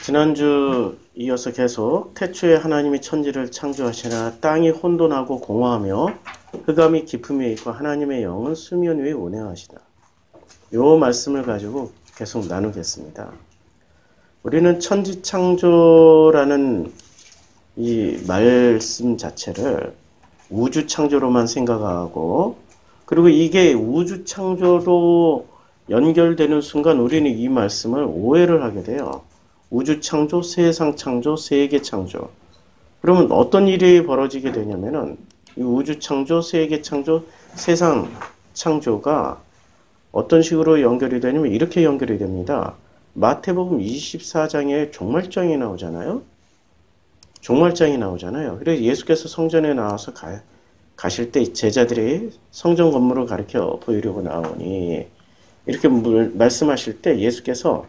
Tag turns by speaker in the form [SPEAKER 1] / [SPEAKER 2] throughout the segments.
[SPEAKER 1] 지난주 이어서 계속 태초에 하나님이 천지를 창조하시나 땅이 혼돈하고 공허하며 흑암이 깊음에 있고 하나님의 영은 수면 위에 운행하시다. 요 말씀을 가지고 계속 나누겠습니다. 우리는 천지 창조라는 이 말씀 자체를 우주 창조로만 생각하고, 그리고 이게 우주 창조로 연결되는 순간 우리는 이 말씀을 오해를 하게 돼요. 우주 창조, 세상 창조, 세계 창조. 그러면 어떤 일이 벌어지게 되냐면은 이 우주 창조, 세계 창조, 세상 창조가 어떤 식으로 연결이 되냐면 이렇게 연결이 됩니다. 마태복음 24장에 종말장이 나오잖아요. 종말장이 나오잖아요. 그래서 예수께서 성전에 나와서 가실 때 제자들이 성전 건물을 가리켜 보이려고 나오니 이렇게 말씀하실 때 예수께서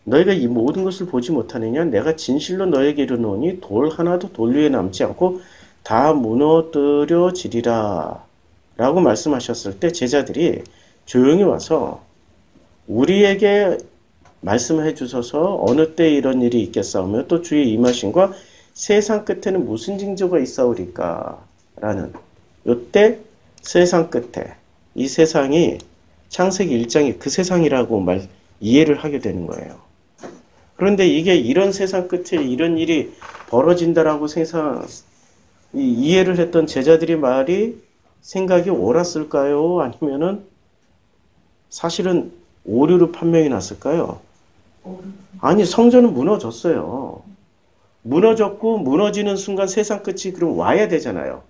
[SPEAKER 1] 너희가 이 모든 것을 보지 못하느냐? 내가 진실로 너에게 이르노니 돌 하나도 돌 위에 남지 않고 다 무너뜨려지리라 라고 말씀하셨을 때 제자들이 조용히 와서 우리에게 말씀해 주셔서 어느 때 이런 일이 있겠사오며 또 주의 임하심과 세상 끝에는 무슨 징조가 있사오리까 라는, 요때 세상 끝에 이 세상이 창세기 1장이 그 세상이라고 이해를 하게 되는 거예요. 그런데 이게 이런 세상 끝에 이런 일이 벌어진다라고 이해를 했던 제자들의 말이 생각이 옳았을까요? 아니면은 사실은 오류로 판명이 났을까요? 아니, 성전은 무너졌어요. 무너졌고 무너지는 순간 세상 끝이 그럼 와야 되잖아요.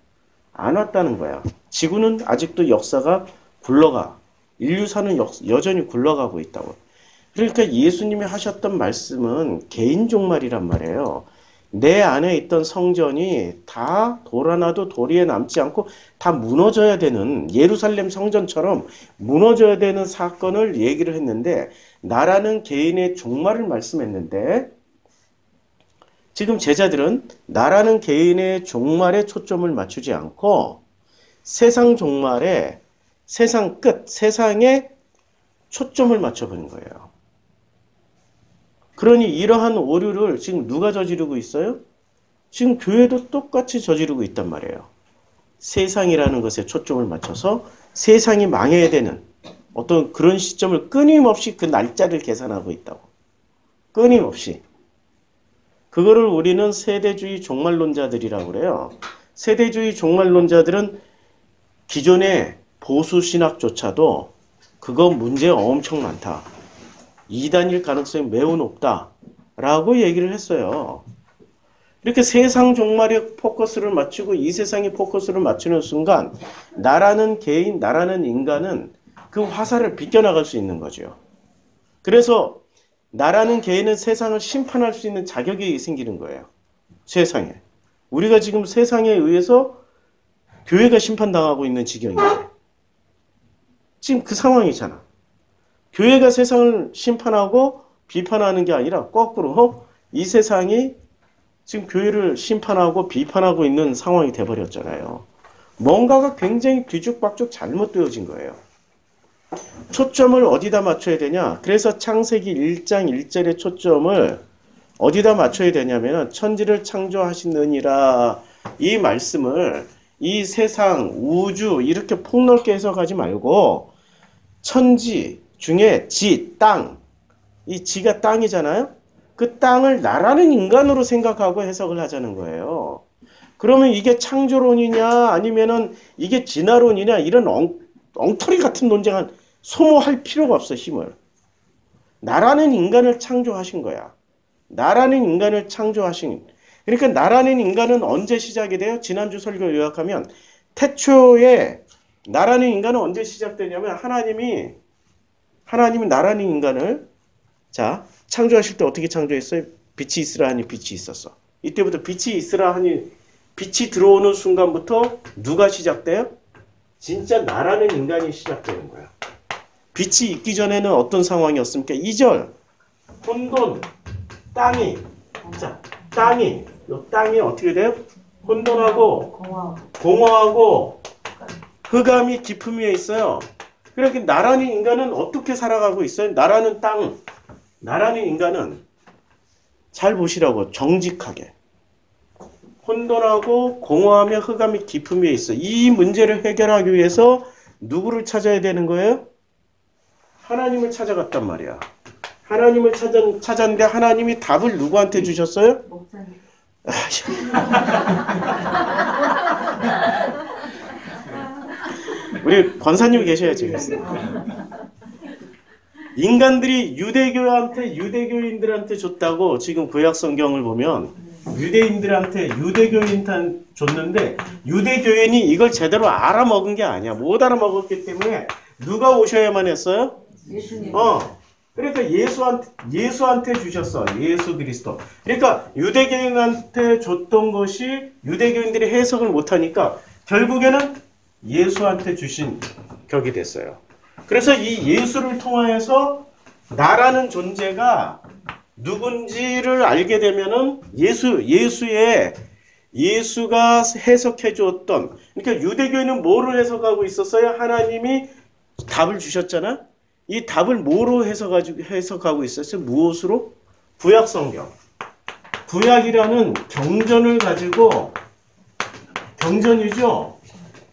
[SPEAKER 1] 안 왔다는 거야. 지구는 아직도 역사가 굴러가. 인류사는 여전히 굴러가고 있다고. 그러니까 예수님이 하셨던 말씀은 개인 종말이란 말이에요. 내 안에 있던 성전이 다 돌 하나도 돌 위에 남지 않고 다 무너져야 되는, 예루살렘 성전처럼 무너져야 되는 사건을 얘기를 했는데, 나라는 개인의 종말을 말씀했는데, 지금 제자들은 나라는 개인의 종말에 초점을 맞추지 않고 세상 종말에, 세상 끝, 세상에 초점을 맞춰버린 거예요. 그러니 이러한 오류를 지금 누가 저지르고 있어요? 지금 교회도 똑같이 저지르고 있단 말이에요. 세상이라는 것에 초점을 맞춰서 세상이 망해야 되는 어떤 그런 시점을 끊임없이 그 날짜를 계산하고 있다고. 끊임없이. 그거를 우리는 세대주의 종말론자들이라고 그래요. 세대주의 종말론자들은 기존의 보수 신학조차도 그거 문제 엄청 많다. 이단일 가능성이 매우 높다라고 얘기를 했어요. 이렇게 세상 종말에 포커스를 맞추고 이 세상에 포커스를 맞추는 순간 나라는 개인, 나라는 인간은 그 화살을 비껴나갈 수 있는 거죠. 그래서 나라는 개인은 세상을 심판할 수 있는 자격이 생기는 거예요. 세상에. 우리가 지금 세상에 의해서 교회가 심판당하고 있는 지경이에요. 지금 그 상황이잖아. 교회가 세상을 심판하고 비판하는 게 아니라 거꾸로 이 세상이 지금 교회를 심판하고 비판하고 있는 상황이 돼버렸잖아요. 뭔가가 굉장히 뒤죽박죽 잘못되어진 거예요. 초점을 어디다 맞춰야 되냐? 그래서 창세기 1장 1절의 초점을 어디다 맞춰야 되냐면 천지를 창조하시느니라, 이 말씀을 이 세상, 우주 이렇게 폭넓게 해석하지 말고 천지 중에 지, 땅, 이 지가 땅이잖아요. 그 땅을 나라는 인간으로 생각하고 해석을 하자는 거예요. 그러면 이게 창조론이냐 아니면은 이게 진화론이냐, 이런 엉터리 같은 논쟁은 소모할 필요가 없어. 힘을. 나라는 인간을 창조하신 거야. 나라는 인간을 창조하신. 그러니까 나라는 인간은 언제 시작이 돼요? 지난주 설교 요약하면 태초에 나라는 인간은 언제 시작되냐면 하나님이 나라는 인간을 창조하실 때 어떻게 창조했어요? 빛이 있으라 하니 빛이 있었어. 이때부터 빛이 있으라 하니 빛이 들어오는 순간부터 누가 시작돼요? 진짜 나라는 인간이 시작되는 거야. 빛이 있기 전에는 어떤 상황이었습니까? 2절 혼돈, 땅이 땅이 어떻게 돼요? 혼돈하고 공허하고 흑암이 깊음 위에 있어요. 그렇게 나라는 인간은 어떻게 살아가고 있어요? 나라는 인간은 잘 보시라고. 정직하게. 혼돈하고 공허하며 흑암이 깊은 위에 있어. 이 문제를 해결하기 위해서 누구를 찾아야 되는 거예요? 하나님을 찾아갔단 말이야. 하나님을 찾았는데 하나님이 답을 누구한테 주셨어요?
[SPEAKER 2] 목사님.
[SPEAKER 1] 우리 권사님이 계셔야지. 인간들이 유대교인들한테 줬다고 지금 구약 성경을 보면 유대교인한테 줬는데 유대교인이 이걸 제대로 알아먹은 게 아니야. 못 알아먹었기 때문에 누가 오셔야만 했어요?
[SPEAKER 2] 예수님.
[SPEAKER 1] 그러니까 예수한테 주셨어. 예수 그리스도. 그러니까 유대교인한테 줬던 것이 유대교인들이 해석을 못하니까 결국에는 예수한테 주신 격이 됐어요. 그래서 이 예수를 통하여서 나라는 존재가 누군지를 알게 되면은 예수가 해석해 주었던, 그러니까 유대교인은 뭐를 해석하고 있었어요? 하나님이 답을 주셨잖아. 이 답을 뭐로 해석하고 있었어요? 무엇으로? 구약 성경. 구약이라는 경전을 가지고, 경전이죠.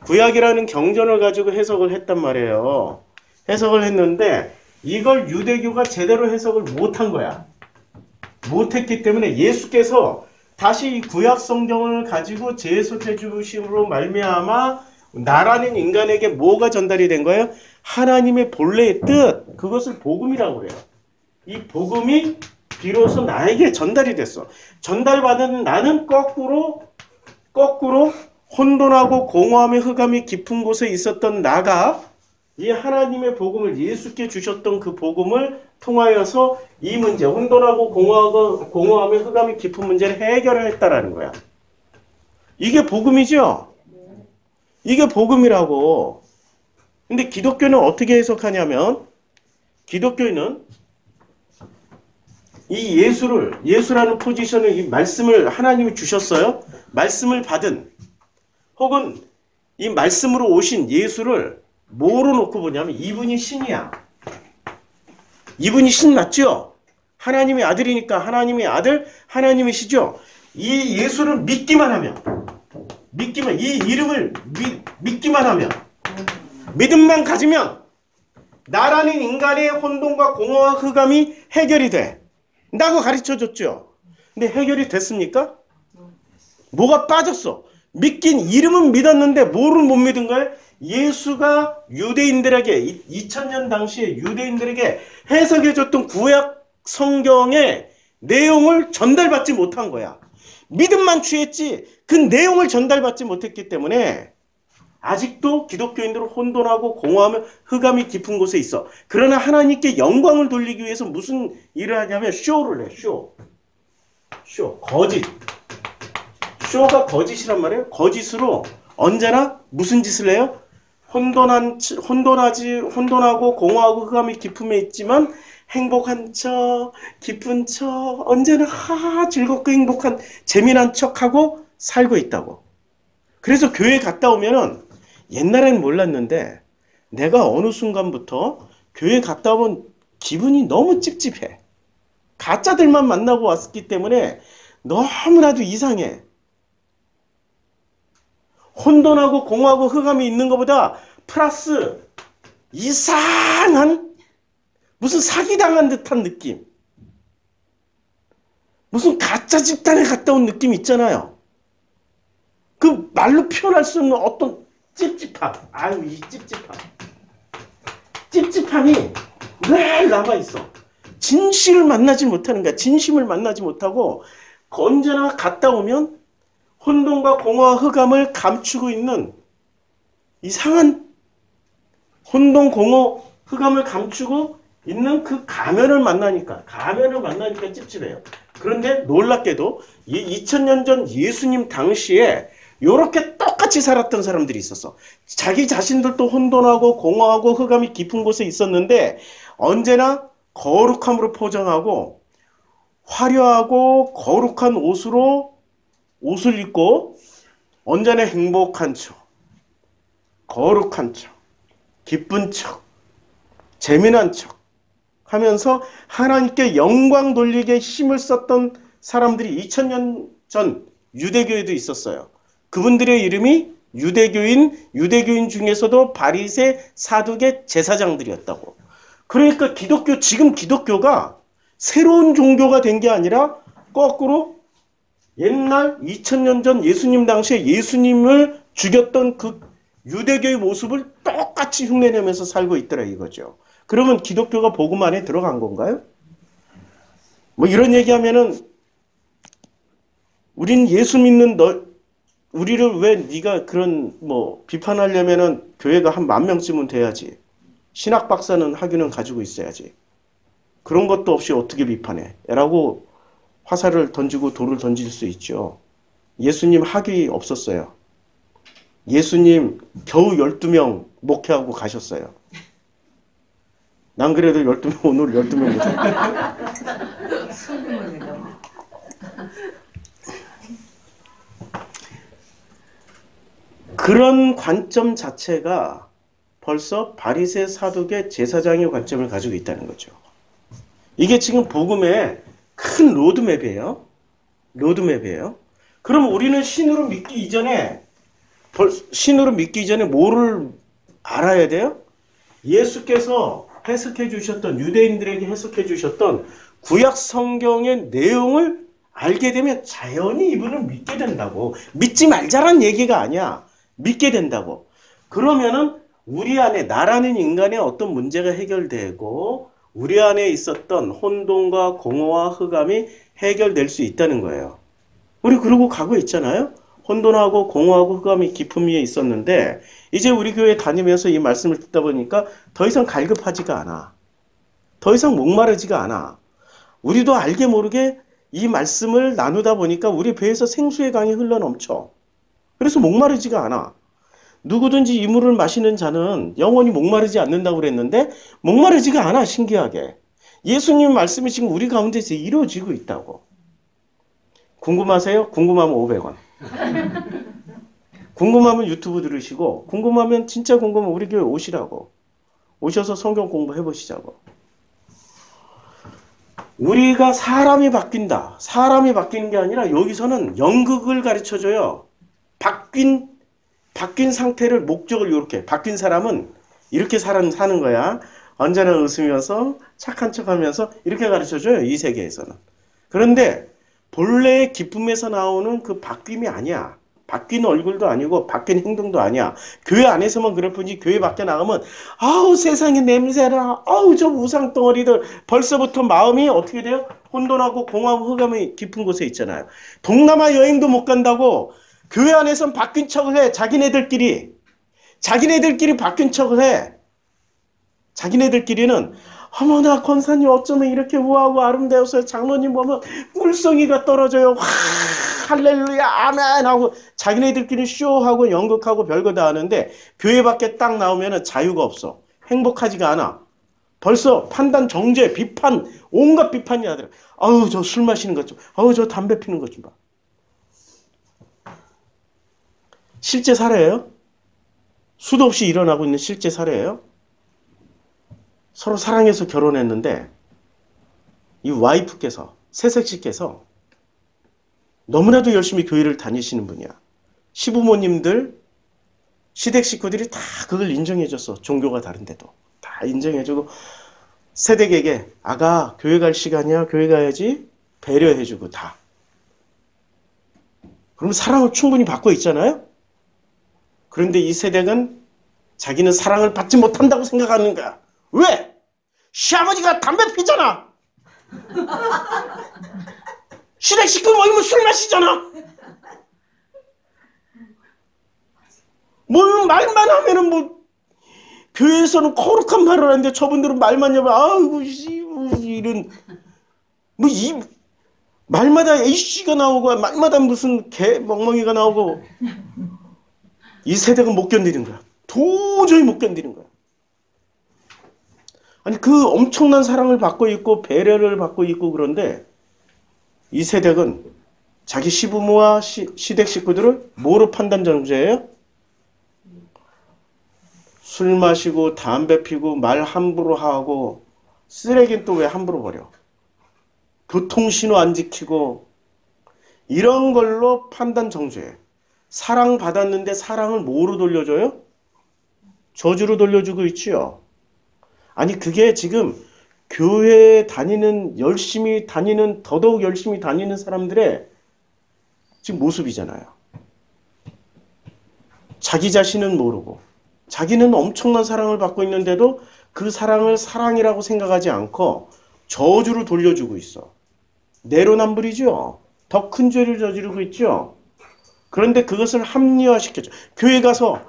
[SPEAKER 1] 구약이라는 경전을 가지고 해석을 했단 말이에요. 해석을 했는데 이걸 유대교가 제대로 해석을 못한 거야. 못했기 때문에 예수께서 다시 이 구약 성경을 가지고 재해석해 주심으로 말미암아 나라는 인간에게 뭐가 전달이 된 거예요? 하나님의 본래의 뜻, 그것을 복음이라고 그래요. 이 복음이 비로소 나에게 전달이 됐어. 전달받은 나는 거꾸로 혼돈하고 공허함의 흑암이 깊은 곳에 있었던 나가 이 하나님의 복음을, 예수께 주셨던 그 복음을 통하여서 이 문제, 혼돈하고 공허함의 흑암이 깊은 문제를 해결을 했다라는 거야. 이게 복음이죠? 이게 복음이라고. 근데 기독교는 어떻게 해석하냐면, 기독교인은 이 예수라는 포지션을, 이 말씀을 하나님이 주셨어요. 말씀을 받은, 혹은 이 말씀으로 오신 예수를 뭐로 놓고 보냐면 이분이 신이야. 이분이 신 맞죠? 하나님의 아들이니까 하나님의 아들, 하나님이시죠? 이 예수를 믿기만 하면, 이 이름을 믿기만 하면, 믿음만 가지면 나라는 인간의 혼돈과 공허와 흑암이 해결이 돼. 라고 가르쳐줬죠. 근데 해결이 됐습니까? 뭐가 빠졌어? 믿긴 이름은 믿었는데 뭐를 못 믿은 거예요? 예수가 유대인들에게 2000년 당시에 유대인들에게 해석해줬던 구약 성경의 내용을 전달받지 못한 거야. 믿음만 취했지 그 내용을 전달받지 못했기 때문에 아직도 기독교인들은 혼돈하고 공허하며 흑암이 깊은 곳에 있어. 그러나 하나님께 영광을 돌리기 위해서 무슨 일을 하냐면 쇼를 해. 쇼. 거짓. 쇼가 거짓이란 말이에요. 거짓으로 언제나 무슨 짓을 해요? 혼돈하고 공허하고 흑암이 깊음에 있지만 행복한 척, 기쁜 척, 언제나 즐겁고 행복한 재미난 척하고 살고 있다고. 그래서 교회 갔다 오면은 옛날에는 몰랐는데 내가 어느 순간부터 교회 갔다 오면 기분이 너무 찝찝해. 가짜들만 만나고 왔기 때문에 너무나도 이상해. 혼돈하고 공허하고 흑암이 있는 것보다 플러스 이상한 무슨 사기당한 듯한 느낌. 무슨 가짜 집단에 갔다 온 느낌 있잖아요. 그 말로 표현할 수 없는 어떤 찝찝함. 아유, 이 찝찝함이 늘 남아있어. 진실을 만나지 못하는 거야. 진심을 만나지 못하고 언제나 갔다 오면 혼돈과 공허와 흑암을 감추고 있는 이상한 혼돈, 공허, 흑암을 감추고 있는 그 가면을 만나니까 찝찝해요. 그런데 놀랍게도 2000년 전 예수님 당시에 이렇게 똑같이 살았던 사람들이 있었어. 자기 자신들도 혼돈하고 공허하고 흑암이 깊은 곳에 있었는데 언제나 거룩함으로 포장하고 화려하고 거룩한 옷을 입고 언제나 행복한 척, 거룩한 척, 기쁜 척, 재미난 척 하면서 하나님께 영광 돌리게 힘을 썼던 사람들이 2000년 전 유대교에도 있었어요. 그분들의 이름이 유대교인 중에서도 바리새, 사두개, 제사장들이었다고. 그러니까 지금 기독교가 새로운 종교가 된 게 아니라 거꾸로 옛날 2000년 전 예수님 당시에 예수님을 죽였던 그 유대교의 모습을 똑같이 흉내내면서 살고 있더라 이거죠. 그러면 기독교가 복음 안에 들어간 건가요? 뭐 이런 얘기하면은 우린 예수 믿는 우리를 왜 네가 그런 뭐 비판하려면은 교회가 한 10,000명쯤은 돼야지. 신학 박사는 학위는 가지고 있어야지. 그런 것도 없이 어떻게 비판해? 라고 화살을 던지고 돌을 던질 수 있죠. 예수님 학위 없었어요. 예수님 겨우 12명 목회하고 가셨어요. 난 그래도 12명 오늘 12명 못 그런 관점 자체가 벌써 바리새, 사두개, 제사장의 관점을 가지고 있다는 거죠. 이게 지금 복음의 큰 로드맵이에요. 그럼 우리는 신으로 믿기 이전에 뭐를 알아야 돼요? 예수께서 해석해 주셨던, 유대인들에게 해석해 주셨던 구약 성경의 내용을 알게 되면 자연히 이분을 믿게 된다고. 믿지 말자란 얘기가 아니야. 믿게 된다고. 그러면은 우리 안에, 나라는 인간의 어떤 문제가 해결되고 우리 안에 있었던 혼돈과 공허와 흑암이 해결될 수 있다는 거예요. 우리 그러고 가고 있잖아요. 혼돈하고 공허하고 흑암이 깊음 위에 있었는데 이제 우리 교회 다니면서 이 말씀을 듣다 보니까 더 이상 갈급하지가 않아. 더 이상 목마르지가 않아. 우리도 알게 모르게 이 말씀을 나누다 보니까 우리 배에서 생수의 강이 흘러넘쳐. 그래서 목마르지가 않아. 누구든지 이 물을 마시는 자는 영원히 목마르지 않는다고 그랬는데 목마르지가 않아, 신기하게. 예수님 말씀이 지금 우리 가운데서 이루어지고 있다고. 궁금하세요? 궁금하면 500원. 궁금하면 유튜브 들으시고, 궁금하면 진짜 궁금하면 우리 교회 오시라고. 오셔서 성경 공부해 보시자고. 우리가 사람이 바뀐다. 사람이 바뀌는 게 아니라 여기서는 연극을 가르쳐줘요. 바뀐 상태를, 목적을 이렇게. 바뀐 사람은 이렇게 사는 거야. 언제나 웃으면서 착한 척하면서 이렇게 가르쳐줘요. 이 세계에서는. 그런데 본래의 기쁨에서 나오는 그 바뀜이 아니야. 바뀐 얼굴도 아니고 바뀐 행동도 아니야. 교회 안에서만 그럴 뿐이지 교회 밖에 나가면 아우 세상에 냄새라. 아우 저 우상덩어리들. 벌써부터 마음이 어떻게 돼요? 혼돈하고 공허하고 흑암이 깊은 곳에 있잖아요. 동남아 여행도 못 간다고 교회 안에선 바뀐 척을 해. 자기네들끼리 바뀐 척을 해. 자기네들끼리는 어머나 권사님 어쩌면 이렇게 우아하고 아름다워서 장로님 보면 꿀송이가 떨어져요. 와, 할렐루야 아멘 하고 자기네들끼리 쇼하고 연극하고 별거 다 하는데 교회 밖에 딱 나오면 자유가 없어. 행복하지가 않아. 벌써 판단, 정죄, 비판, 온갖 비판이 하더라. 아우 저 술 마시는 것 좀, 아우 저 담배 피는 것 좀 봐. 실제 사례예요. 수도 없이 일어나고 있는 실제 사례예요. 서로 사랑해서 결혼했는데 이 와이프께서, 새색시께서 너무나도 열심히 교회를 다니시는 분이야. 시부모님들, 시댁 식구들이 다 그걸 인정해줬어. 종교가 다른데도. 다 인정해주고 새댁에게 아가 교회 갈 시간이야. 교회 가야지. 배려해주고 다. 그럼 사랑을 충분히 받고 있잖아요. 그런데 이 새댁은 자기는 사랑을 받지 못한다고 생각하는 거야. 왜? 시아버지가 담배 피잖아. 시댁 식구 모이면 술 마시잖아. 뭐 말만 하면은 뭐 교회에서는 거룩한 말을 하는데 저분들은 말만 하면 아이고 이런 뭐 이 말마다 A씨가 나오고 말마다 무슨 개 멍멍이가 나오고 이 세대가 못 견디는 거야. 도저히 못 견디는 거야. 아니 그 엄청난 사랑을 받고 있고 배려를 받고 있고 그런데 이 세댁은 자기 시부모와 시댁 식구들을 뭐로 판단 정죄예요? 술 마시고 담배 피고 말 함부로 하고 쓰레기는 또 왜 함부로 버려? 교통신호 안 지키고 이런 걸로 판단 정죄. 사랑받았는데 사랑을 뭐로 돌려줘요? 저주로 돌려주고 있지요. 아니 그게 지금 교회에 다니는 열심히 다니는 더더욱 열심히 다니는 사람들의 지금 모습이잖아요. 자기 자신은 모르고 자기는 엄청난 사랑을 받고 있는데도 그 사랑을 사랑이라고 생각하지 않고 저주로 돌려주고 있어. 내로남불이죠. 더 큰 죄를 저지르고 있죠. 그런데 그것을 합리화시켰죠. 교회 가서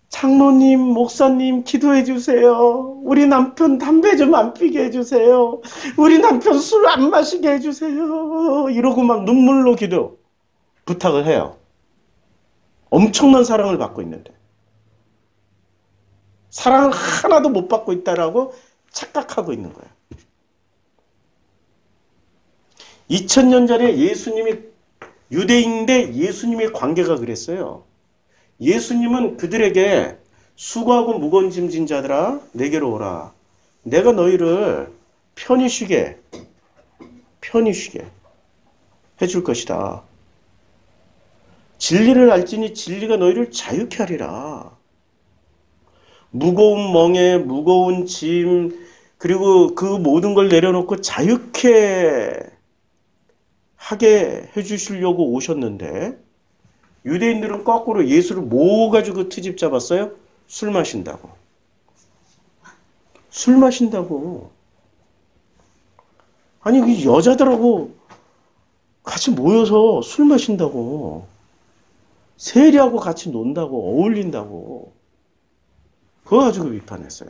[SPEAKER 1] 장로님, 목사님 기도해 주세요. 우리 남편 담배 좀 안 피게 해주세요. 우리 남편 술 안 마시게 해주세요. 이러고 막 눈물로 기도 부탁을 해요. 엄청난 사랑을 받고 있는데 사랑을 하나도 못 받고 있다라고 착각하고 있는 거예요. 2000년 전에 예수님이 유대인인데 예수님의 관계가 그랬어요. 예수님은 그들에게 수고하고 무거운 짐진 자들아 내게로 오라. 내가 너희를 편히 쉬게 해줄 것이다. 진리를 알지니 진리가 너희를 자유케 하리라. 무거운 멍에 무거운 짐 그리고 그 모든 걸 내려놓고 자유케 하게 해주시려고 오셨는데 유대인들은 거꾸로 예수를 뭐 가지고 트집 잡았어요? 술 마신다고. 술 마신다고. 아니 그 여자들하고 같이 모여서 술 마신다고. 세리하고 같이 논다고 어울린다고. 그거 가지고 비판했어요.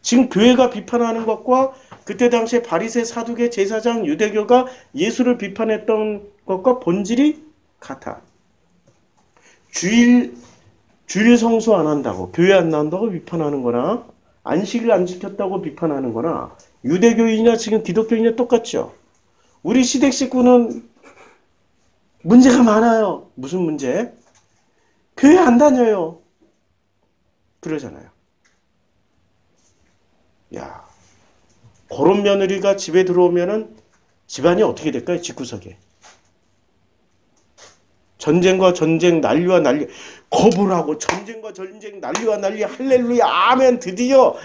[SPEAKER 1] 지금 교회가 비판하는 것과 그때 당시에 바리새 사두개 제사장 유대교가 예수를 비판했던 것과 본질이 같아. 주일 성수 안 한다고 교회 안 나온다고 비판하는 거나 안식일 안 지켰다고 비판하는 거나 유대교인이나 지금 기독교인이나 똑같죠. 우리 시댁 식구는 문제가 많아요. 무슨 문제? 교회 안 다녀요. 그러잖아요. 야, 그런 며느리가 집에 들어오면은 집안이 어떻게 될까요? 집구석에. 전쟁과 전쟁, 난리와 난리. 거부를 하고 전쟁과 전쟁, 난리와 난리. 할렐루야, 아멘. 드디어.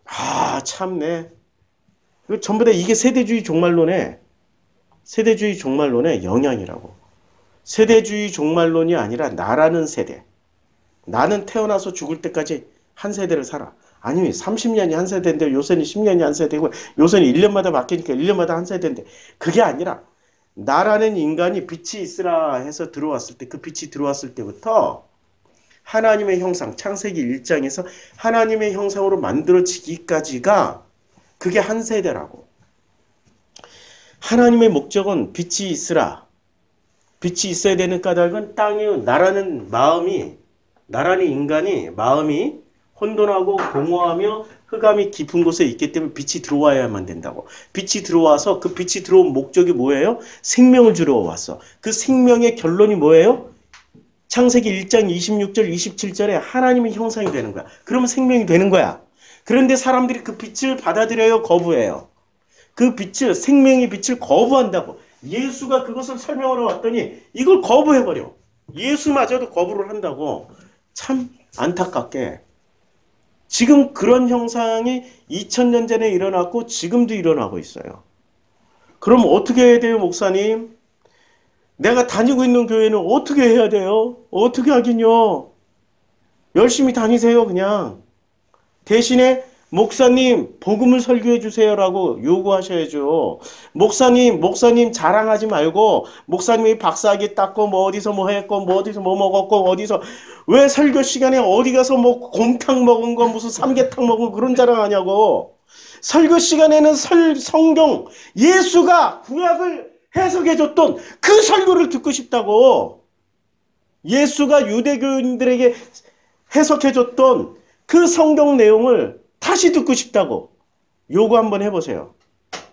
[SPEAKER 1] 아, 참네. 이거 전부 다 이게 세대주의 종말론의 영향이라고. 세대주의 종말론이 아니라 나라는 세대. 나는 태어나서 죽을 때까지 한 세대를 살아. 아니 30년이 한 세대인데 요새는 10년이 한 세대고 요새는 1년마다 바뀌니까 1년마다 한 세대인데 그게 아니라 나라는 인간이 빛이 있으라 해서 들어왔을 때 그 빛이 들어왔을 때부터 하나님의 형상 창세기 1장에서 하나님의 형상으로 만들어지기까지가 그게 한 세대라고. 하나님의 목적은 빛이 있으라. 빛이 있어야 되는 까닭은 땅이 나라는 인간이 마음이 혼돈하고 공허하며 흑암이 깊은 곳에 있기 때문에 빛이 들어와야만 된다고. 빛이 들어와서 그 빛이 들어온 목적이 뭐예요? 생명을 주러 왔어. 그 생명의 결론이 뭐예요? 창세기 1장 26절 27절에 하나님의 형상이 되는 거야. 그러면 생명이 되는 거야. 그런데 사람들이 그 빛을 받아들여요? 거부해요? 그 빛을 생명의 빛을 거부한다고. 예수가 그것을 설명하러 왔더니 이걸 거부해버려. 예수마저도 거부를 한다고. 참 안타깝게 지금 그런 형상이 2000년 전에 일어났고 지금도 일어나고 있어요. 그럼 어떻게 해야 돼요, 목사님? 내가 다니고 있는 교회는 어떻게 해야 돼요? 어떻게 하긴요? 열심히 다니세요, 그냥. 대신에 목사님 복음을 설교해 주세요라고 요구하셔야죠. 목사님 자랑하지 말고 목사님이 박사학위 땄고 뭐 어디서 뭐 했고 뭐 어디서 뭐 먹었고 어디서 왜 설교 시간에 어디 가서 뭐 곰탕 먹은 거 무슨 삼계탕 먹은 거 그런 자랑하냐고. 설교 시간에는 성경 예수가 구약을 해석해 줬던 그 설교를 듣고 싶다고. 예수가 유대교인들에게 해석해 줬던 그 성경 내용을 다시 듣고 싶다고 요구 한번 해보세요.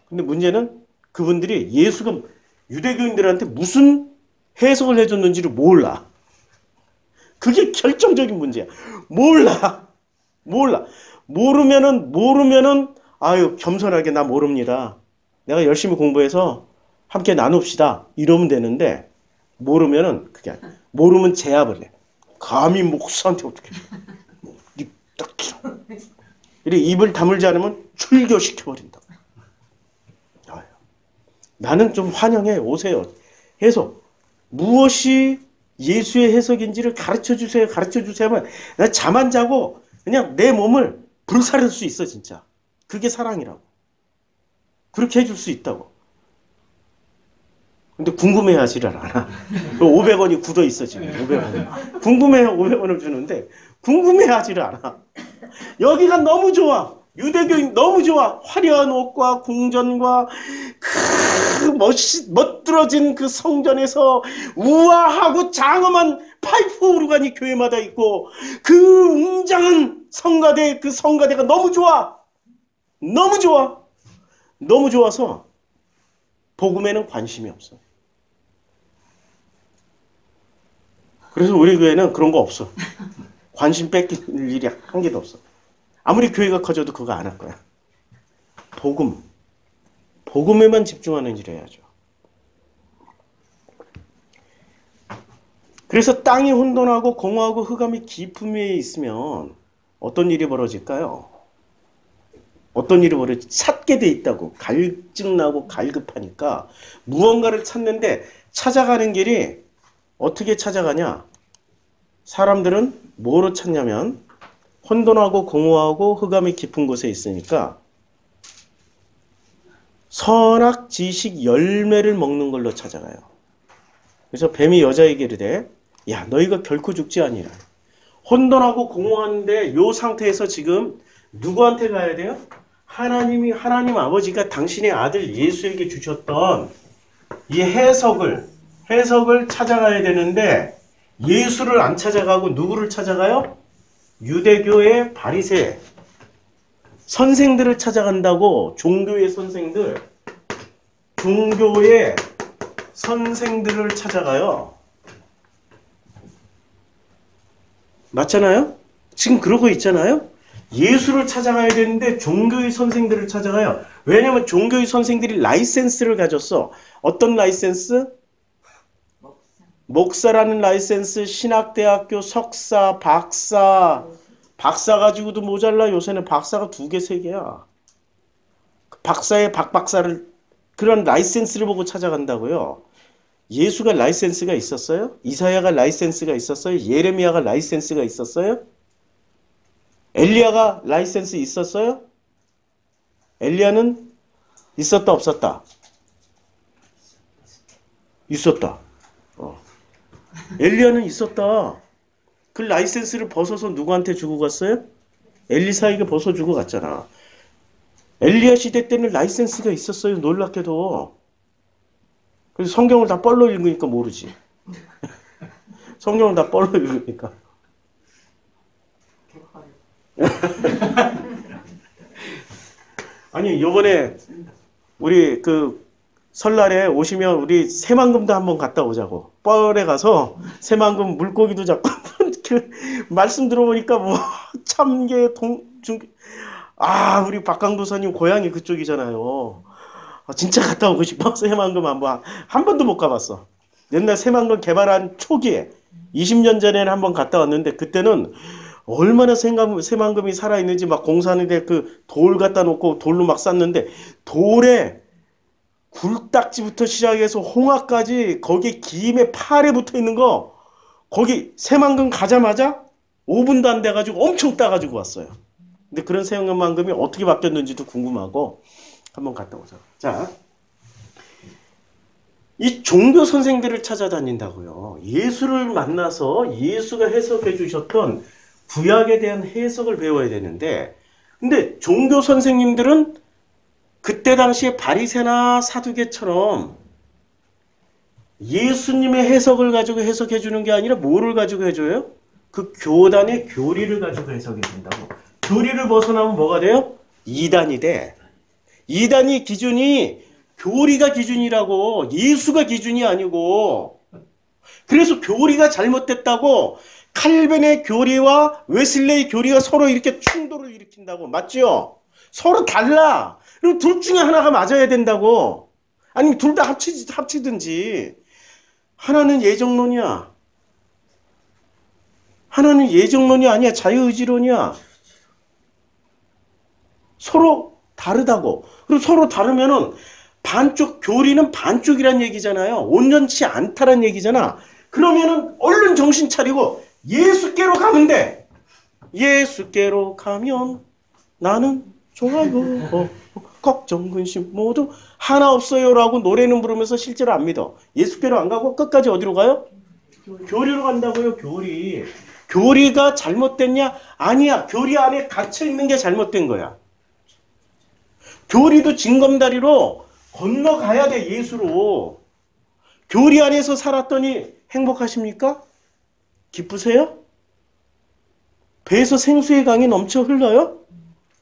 [SPEAKER 1] 근데 문제는 그분들이 예수가 유대교인들한테 무슨 해석을 해줬는지를 몰라. 그게 결정적인 문제야. 몰라. 모르면은 아유 겸손하게 나 모릅니다. 내가 열심히 공부해서 함께 나눕시다. 이러면 되는데 모르면은 그게 아니야. 모르면 제압을 해. 감히 목사한테 어떻게 입 딱 이래 입을 다물지 않으면 출교시켜버린다. 나는 좀 환영해. 오세요. 해서 무엇이 예수의 해석인지를 가르쳐주세요. 가르쳐주세요 하면 나 잠 안 자고 그냥 내 몸을 불사를 수 있어 진짜. 그게 사랑이라고. 그렇게 해줄 수 있다고. 근데 궁금해하지를 않아. 500원이 굳어 있어 지금. 500원. 궁금해 500원을 주는데 궁금해하지를 않아. 여기가 너무 좋아. 유대교인 너무 좋아. 화려한 옷과 궁전과 그 멋들어진 그 성전에서 우아하고 장엄한 파이프 오르간이 교회마다 있고 그 웅장한 성가대 그 성가대가 너무 좋아. 너무 좋아. 너무 좋아서 복음에는 관심이 없어. 그래서 우리 교회는 그런 거 없어. 관심 뺏길 일이 한 개도 없어. 아무리 교회가 커져도 그거 안 할 거야. 복음. 복음에만 집중하는 일을 해야죠. 그래서 땅이 혼돈하고 공허하고 흑암이 깊음 위에 있으면 어떤 일이 벌어질까요? 어떤 일이 찾게 돼 있다고. 갈증나고 갈급하니까 무언가를 찾는데 찾아가는 길이 어떻게 찾아가냐? 사람들은 뭐로 찾냐면 혼돈하고 공허하고 흑암이 깊은 곳에 있으니까 선악 지식 열매를 먹는 걸로 찾아가요. 그래서 뱀이 여자에게 이르되 야 너희가 결코 죽지 아니라. 혼돈하고 공허한데 요 상태에서 지금 누구한테 가야 돼요? 하나님 아버지가 당신의 아들 예수에게 주셨던 이 해석을 찾아가야 되는데 예수를 안 찾아가고 누구를 찾아가요? 유대교의 바리새 선생들을 찾아간다고. 종교의 선생들을 찾아가요. 맞잖아요? 지금 그러고 있잖아요? 예수를 찾아가야 되는데 종교의 선생들을 찾아가요. 왜냐하면 종교의 선생들이 라이센스를 가졌어. 어떤 라이센스? 목사라는 라이센스, 신학대학교 석사, 박사 가지고도 모자라. 요새는 박사가 2개, 3개야. 박사의 박박사를 그런 라이센스를 보고 찾아간다고요. 예수가 라이센스가 있었어요? 이사야가 라이센스가 있었어요? 예레미야가 라이센스가 있었어요? 엘리야가 라이센스 있었어요? 엘리야는 있었다 없었다? 있었다. 엘리야는 있었다. 그 라이센스를 벗어서 누구한테 주고 갔어요? 엘리사에게 벗어주고 갔잖아. 엘리야 시대 때는 라이센스가 있었어요. 놀랍게도. 그래서 성경을 다 뻘로 읽으니까 모르지. 성경을 다 뻘로 읽으니까. 아니 요번에 우리 그 설날에 오시면 우리 새만금도 한번 갔다 오자고. 뻘에 가서 새만금 물고기도 잡고 그 말씀 들어보니까 뭐 참게 우리 박강도사님 고향이 그쪽이잖아요. 진짜 갔다 오고 싶어서 새만금 한 번도 못 가봤어. 옛날 새만금 개발한 초기에 20년 전에는 한번 갔다 왔는데 그때는 얼마나 새만금이 살아있는지 막 공사하는데 그 돌 갖다 놓고 돌로 막 쌌는데 돌에 굴딱지부터 시작해서 홍합까지 거기 김에 팔에 붙어 있는 거 거기 새만금 가자마자 5분도 안 돼가지고 엄청 따가지고 왔어요. 근데 그런 새만금이 어떻게 바뀌었는지도 궁금하고 한번 갔다 오자. 자, 이 종교 선생들을 찾아다닌다고요. 예수를 만나서 예수가 해석해 주셨던 구약에 대한 해석을 배워야 되는데 근데 종교 선생님들은 그때 당시에 바리새나 사두개처럼 예수님의 해석을 가지고 해석해 주는 게 아니라 뭐를 가지고 해줘요? 그 교단의 교리를 가지고 해석해 준다고. 교리를 벗어나면 뭐가 돼요? 이단이 돼. 이단이 기준이 교리가 기준이라고. 예수가 기준이 아니고. 그래서 교리가 잘못됐다고 칼빈의 교리와 웨슬레이 교리가 서로 이렇게 충돌을 일으킨다고. 맞죠? 서로 달라. 그리고 둘 중에 하나가 맞아야 된다고. 아니면 둘 다 합치든지. 하나는 예정론이야. 하나는 예정론이 아니야. 자유의지론이야. 서로 다르다고. 그리고 서로 다르면은 반쪽, 교리는 반쪽이란 얘기잖아요. 온전치 않다란 얘기잖아. 그러면은 얼른 정신 차리고 예수께로 가면 돼. 예수께로 가면 나는 좋아요. 걱정, 근심 모두 하나 없어요라고 노래는 부르면서 실제로 안 믿어. 예수께로 안 가고 끝까지 어디로 가요? 교리로 간다고요. 교리. 교리가 잘못됐냐? 아니야. 교리 안에 갇혀 있는 게 잘못된 거야. 교리도 징검다리로 건너가야 돼. 예수로. 교리 안에서 살았더니 행복하십니까? 기쁘세요? 배에서 생수의 강이 넘쳐 흘러요?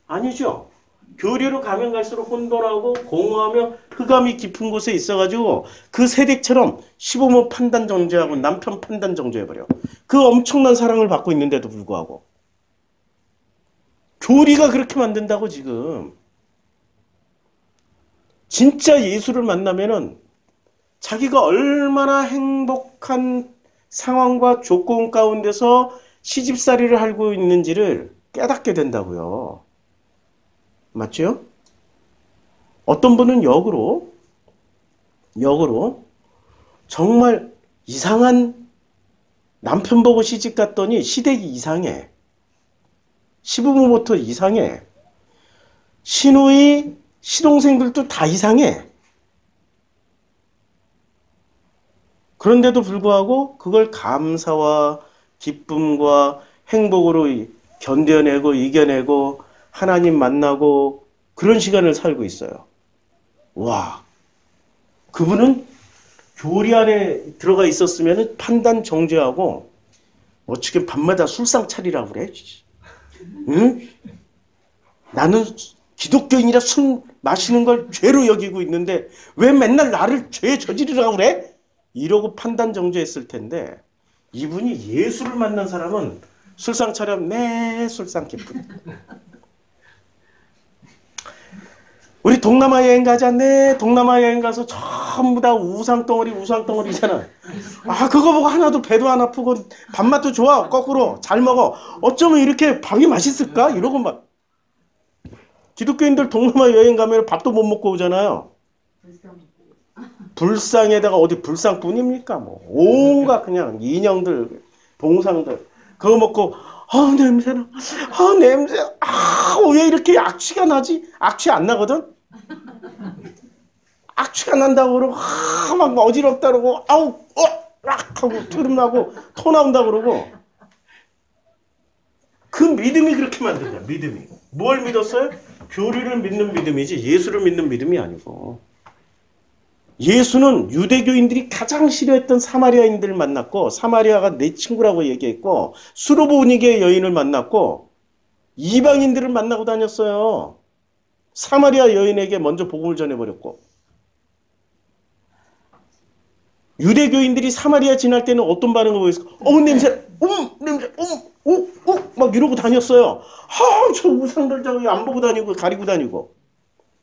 [SPEAKER 1] 아니죠. 교리로 가면 갈수록 혼돈하고 공허하며 흑암이 깊은 곳에 있어가지고 그 세댁처럼 시부모 판단 정죄하고 남편 판단 정죄해버려. 그 엄청난 사랑을 받고 있는데도 불구하고. 교리가 그렇게 만든다고 지금. 진짜 예수를 만나면은 자기가 얼마나 행복한 상황과 조건 가운데서 시집살이를 하고 있는지를 깨닫게 된다고요. 맞죠? 어떤 분은 역으로 정말 이상한 남편 보고 시집 갔더니 시댁이 이상해. 시부모부터 이상해. 시누이, 시동생들도 다 이상해. 그런데도 불구하고 그걸 감사와 기쁨과 행복으로 견뎌내고 이겨내고 하나님 만나고 그런 시간을 살고 있어요. 와, 그분은 교리 안에 들어가 있었으면 판단 정죄하고 어떻게 밤마다 술상 차리라고 그래? 응? 나는 기독교인이라 술 마시는 걸 죄로 여기고 있는데 왜 맨날 나를 죄 저지르라고 그래? 이러고 판단 정죄했을 텐데 이분이 예수를 만난 사람은 술상 차려 네 술상 기쁨. 우리 동남아 여행 가자. 네, 동남아 여행 가서 전부 다 우상덩어리잖아. 아, 그거 보고 하나도 배도 안 아프고 밥맛도 좋아. 거꾸로 잘 먹어. 어쩌면 이렇게 밥이 맛있을까? 이러고 막. 기독교인들 동남아 여행 가면 밥도 못 먹고 오잖아요. 불상에다가 어디 불상뿐입니까? 뭐 온갖 그냥 인형들, 동상들 그거 먹고 냄새나. 냄새. 왜 이렇게 악취가 나지? 악취 안 나거든? 악취가 난다고 그러고 막 어지럽다 그러고 하고 트름 나고 토 나온다 그러고 그 믿음이 그렇게 만든 거야. 믿음이. 뭘 믿었어요? 교리를 믿는 믿음이지 예수를 믿는 믿음이 아니고. 예수는 유대교인들이 가장 싫어했던 사마리아인들을 만났고 사마리아가 내 친구라고 얘기했고 수르보니게 여인을 만났고 이방인들을 만나고 다녔어요. 사마리아 여인에게 먼저 복음을 전해버렸고 유대교인들이 사마리아 지날 때는 어떤 반응을 보였을까? 냄새, 냄새, 막 이러고 다녔어요. 저 우상들 저기 안 보고 다니고 가리고 다니고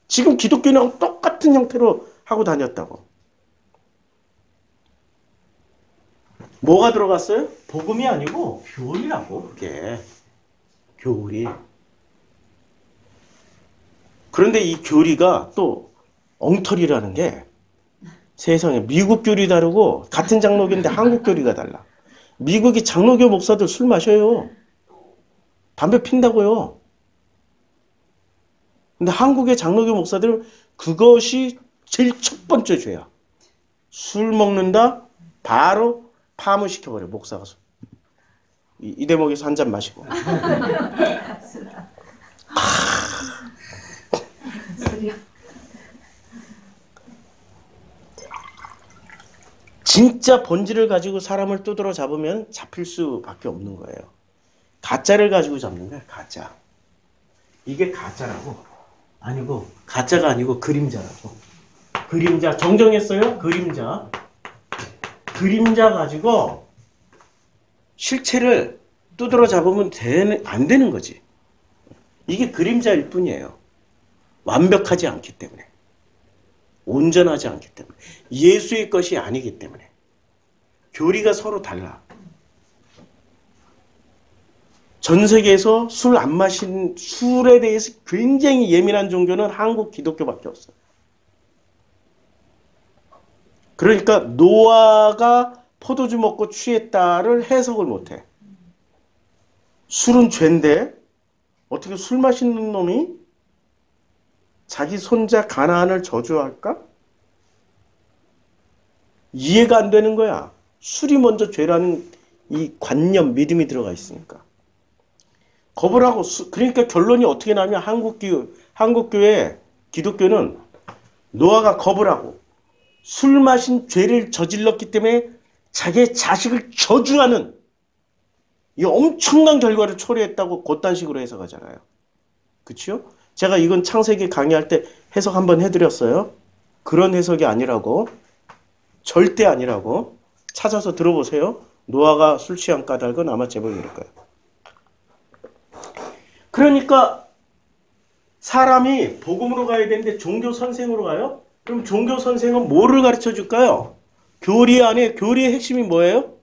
[SPEAKER 1] 지금 기독교인하고 똑같은 형태로 하고 다녔다고. 뭐가 들어갔어요? 복음이 아니고 교리라고. 그게 교리. 그런데 이 교리가 또 엉터리라는 게 세상에 미국 교리 다르고 같은 장로교인데 한국 교리가 달라. 미국이 장로교 목사들 술 마셔요. 담배 핀다고요. 근데 한국의 장로교 목사들은 그것이 제일 첫 번째 죄야. 술 먹는다? 바로 파무시켜버려. 목사가. 이 대목에서 한 잔 마시고. 진짜 본질을 가지고 사람을 두드러 잡으면 잡힐 수밖에 없는 거예요. 가짜를 가지고 잡는 거야. 가짜. 이게 가짜라고. 아니고 가짜가 아니고 그림자라고. 그림자 정정했어요? 그림자. 그림자 가지고 실체를 두드러 잡으면 안 되는 거지. 이게 그림자일 뿐이에요. 완벽하지 않기 때문에. 온전하지 않기 때문에. 예수의 것이 아니기 때문에. 교리가 서로 달라. 전 세계에서 술 안 마신, 술에 대해서 굉장히 예민한 종교는 한국 기독교밖에 없어요. 그러니까 노아가 포도주 먹고 취했다를 해석을 못해. 술은 죄인데 어떻게 술 마시는 놈이 자기 손자 가나안을 저주할까? 이해가 안 되는 거야. 술이 먼저 죄라는 이 관념, 믿음이 들어가 있으니까. 겁을 하고, 그러니까 결론이 어떻게 나면 한국교회, 기독교는 노아가 겁을 하고 술 마신 죄를 저질렀기 때문에 자기의 자식을 저주하는 이 엄청난 결과를 초래했다고 그딴 식으로 해석하잖아요. 그렇죠? 제가 이건 창세기 강의할 때 해석 한번 해드렸어요. 그런 해석이 아니라고. 절대 아니라고. 찾아서 들어보세요. 노아가 술 취한 까닭은 아마 제법 이럴 거예요. 그러니까 사람이 복음으로 가야 되는데 종교 선생으로 가요? 그럼 종교 선생은 뭐를 가르쳐 줄까요? 교리 안에 교리의 핵심이 뭐예요?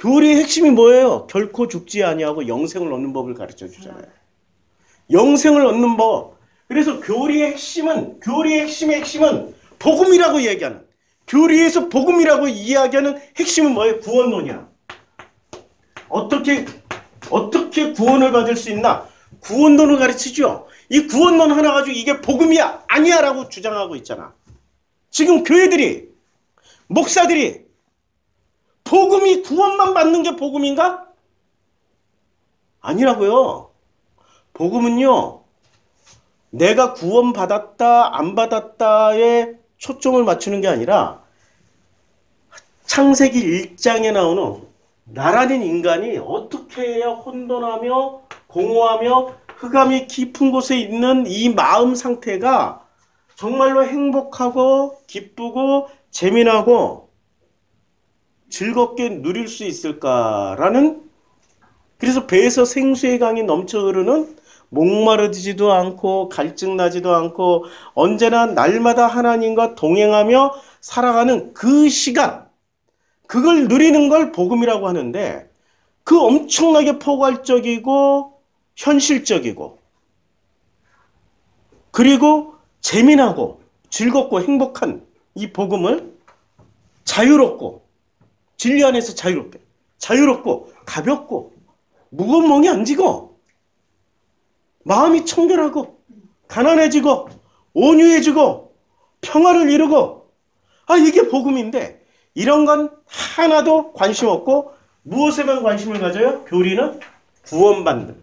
[SPEAKER 1] 교리의 핵심이 뭐예요? 결코 죽지 아니하고 영생을 얻는 법을 가르쳐 주잖아요. 영생을 얻는 법. 그래서 교리의 핵심은 복음이라고 얘기하는, 교리에서 복음이라고 이야기하는 핵심은 뭐예요? 구원론이야. 어떻게 구원을 받을 수 있나? 구원론을 가르치죠. 이 구원론 하나 가지고 이게 복음이야 아니야 라고 주장하고 있잖아. 지금 교회들이, 목사들이 복음이 구원만 받는 게 복음인가? 아니라고요. 복음은요, 내가 구원받았다 안 받았다에 초점을 맞추는 게 아니라 창세기 1장에 나오는 나라는 인간이 어떻게 해야 혼돈하며 공허하며 흑암이 깊은 곳에 있는 이 마음 상태가 정말로 행복하고 기쁘고 재미나고 즐겁게 누릴 수 있을까라는, 그래서 배에서 생수의 강이 넘쳐 흐르는, 목마르지도 않고 갈증나지도 않고 언제나 날마다 하나님과 동행하며 살아가는 그 시간, 그걸 누리는 걸 복음이라고 하는데, 그 엄청나게 포괄적이고 현실적이고 그리고 재미나고 즐겁고 행복한 이 복음을 자유롭고, 진리 안에서 자유롭고 가볍고 무거운 멍이 안 지고 마음이 청결하고 가난해지고 온유해지고 평화를 이루고, 이게 복음인데 이런 건 하나도 관심 없고 무엇에만 관심을 가져요? 교리는 구원만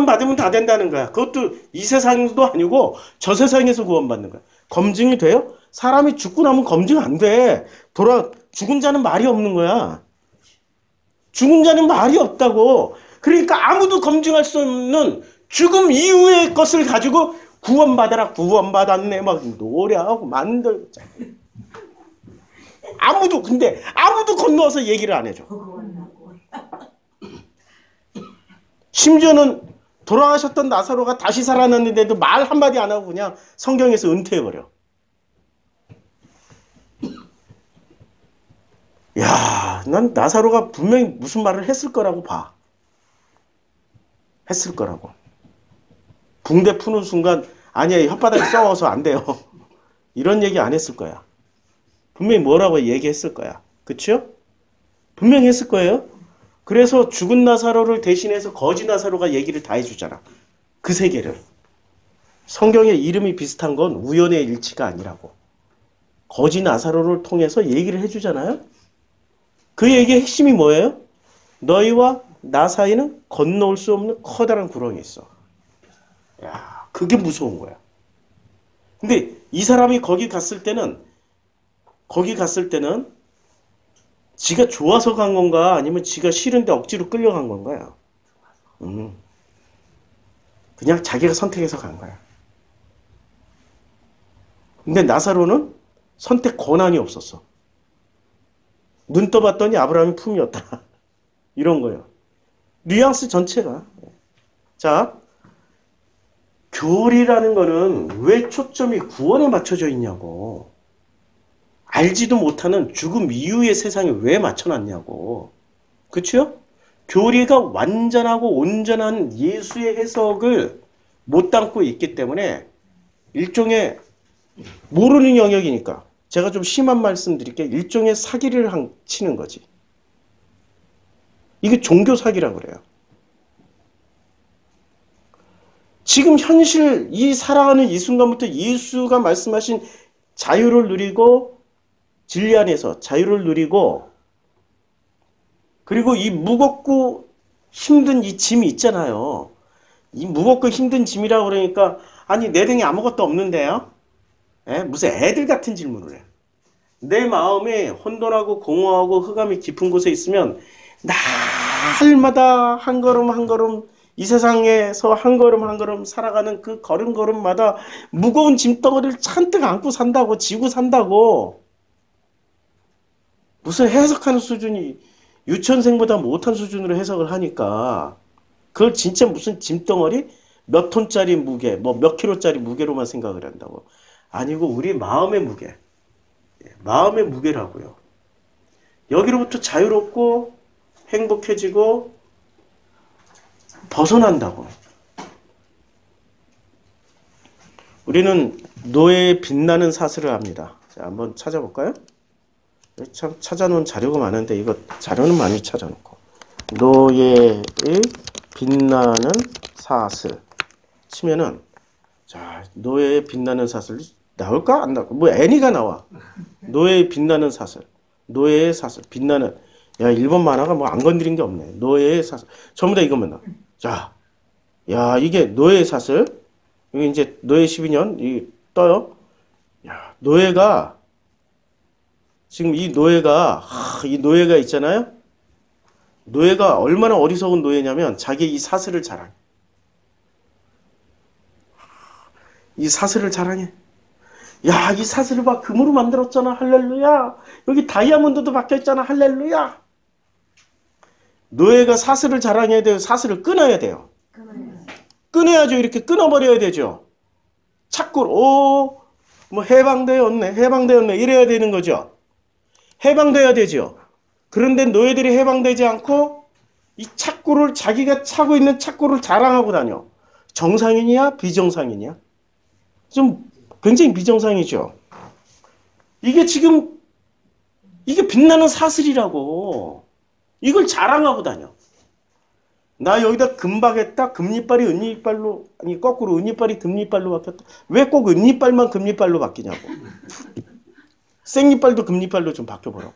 [SPEAKER 1] 받으면 다 된다는 거야. 그것도 이 세상도 아니고 저 세상에서 구원받는 거야. 검증이 돼요? 사람이 죽고 나면 검증 안 돼. 죽은 자는 말이 없는 거야. 죽은 자는 말이 없다고. 그러니까 아무도 검증할 수 없는 죽음 이후의 것을 가지고 구원받아라, 구원받았네 막 노래하고 만들고. 근데 아무도 건너와서 얘기를 안 해줘. 심지어는 돌아가셨던 나사로가 다시 살아났는데도 말 한마디 안 하고 그냥 성경에서 은퇴해버려. 야, 난 나사로가 분명히 무슨 말을 했을 거라고 봐. 했을 거라고. 붕대 푸는 순간 아니야, 혓바닥이 썩어서 안 돼요. 이런 얘기 안 했을 거야. 분명히 뭐라고 얘기했을 거야. 그쵸? 분명히 했을 거예요. 그래서 죽은 나사로를 대신해서 거지 나사로가 얘기를 다 해주잖아. 그 세계를. 성경의 이름이 비슷한 건 우연의 일치가 아니라고. 거지 나사로를 통해서 얘기를 해주잖아요. 그 얘기의 핵심이 뭐예요? 너희와 나 사이는 건너올 수 없는 커다란 구렁이 있어. 야, 그게 무서운 거야. 근데 이 사람이 거기 갔을 때는 지가 좋아서 간 건가 아니면 지가 싫은데 억지로 끌려간 건가요? 그냥 자기가 선택해서 간 거야. 근데 나사로는 선택 권한이 없었어. 눈 떠봤더니 아브라함이 품이었다. 이런 거예요. 뉘앙스 전체가. 자, 교리라는 거는 왜 초점이 구원에 맞춰져 있냐고. 알지도 못하는 죽음 이후의 세상에 왜 맞춰놨냐고. 그렇죠? 교리가 완전하고 온전한 예수의 해석을 못 담고 있기 때문에 일종의 모르는 영역이니까 제가 좀 심한 말씀 드릴게요. 일종의 사기를 치는 거지. 이게 종교 사기라고 그래요. 지금 현실 이 살아가는 이 순간부터 예수가 말씀하신 자유를 누리고 진리 안에서 자유를 누리고 그리고 이 무겁고 힘든 이 짐이 있잖아요. 이 무겁고 힘든 짐이라고 그러니까 아니 내 등에 아무것도 없는데요? 에? 무슨 애들 같은 질문을 해. 내 마음에 혼돈하고 공허하고 흑암이 깊은 곳에 있으면 날마다 한 걸음 한 걸음 이 세상에서 한 걸음 한 걸음 살아가는 그 걸음걸음마다 무거운 짐덩어리를 잔뜩 안고 산다고 지고 산다고. 무슨 해석하는 수준이 유치원생보다 못한 수준으로 해석을 하니까 그걸 진짜 무슨 짐덩어리? 몇 톤짜리 무게, 뭐 몇 킬로짜리 무게로만 생각을 한다고. 아니고 우리 마음의 무게. 마음의 무게라고요. 여기로부터 자유롭고 행복해지고 벗어난다고. 우리는 노예의 빛나는 사슬을 합니다. 자, 한번 찾아볼까요? 참 찾아놓은 자료가 많은데 이거 자료는 많이 찾아놓고 노예의 빛나는 사슬 치면은 자 노예의 빛나는 사슬 나올까 안 나올까 뭐 애니가 나와. 노예의 빛나는 사슬 노예의 사슬 빛나는 야 일본 만화가 뭐 안 건드린 게 없네. 노예의 사슬 전부 다 이것만 나와. 자 야 이게 노예의 사슬 여기 이제 노예 12년 이 떠요. 야 노예가 지금 이 노예가 있잖아요. 노예가 얼마나 어리석은 노예냐면 자기 이 사슬을 자랑해. 이 사슬을 자랑해. 야, 이 사슬을 봐. 금으로 만들었잖아. 할렐루야. 여기 다이아몬드도 박혀있잖아. 할렐루야. 노예가 사슬을 자랑해야 돼요. 사슬을 끊어야 돼요. 끊어야죠. 이렇게 끊어버려야 되죠. 착고로 뭐 해방되었네. 이래야 되는 거죠. 해방돼야 되죠. 그런데 노예들이 해방되지 않고 이 착고를 자기가 차고 있는 착고를 자랑하고 다녀. 정상인이야? 비정상인이야? 좀 굉장히 비정상이죠. 이게 지금 이게 빛나는 사슬이라고. 이걸 자랑하고 다녀. 나 여기다 금박했다. 금리빨이 은리빨로 아니 거꾸로 은리빨이 금리빨로 바뀌었다. 왜 꼭 은리빨만 금리빨로 바뀌냐고. 생리빨도 금리빨로 좀 바뀌어보라고.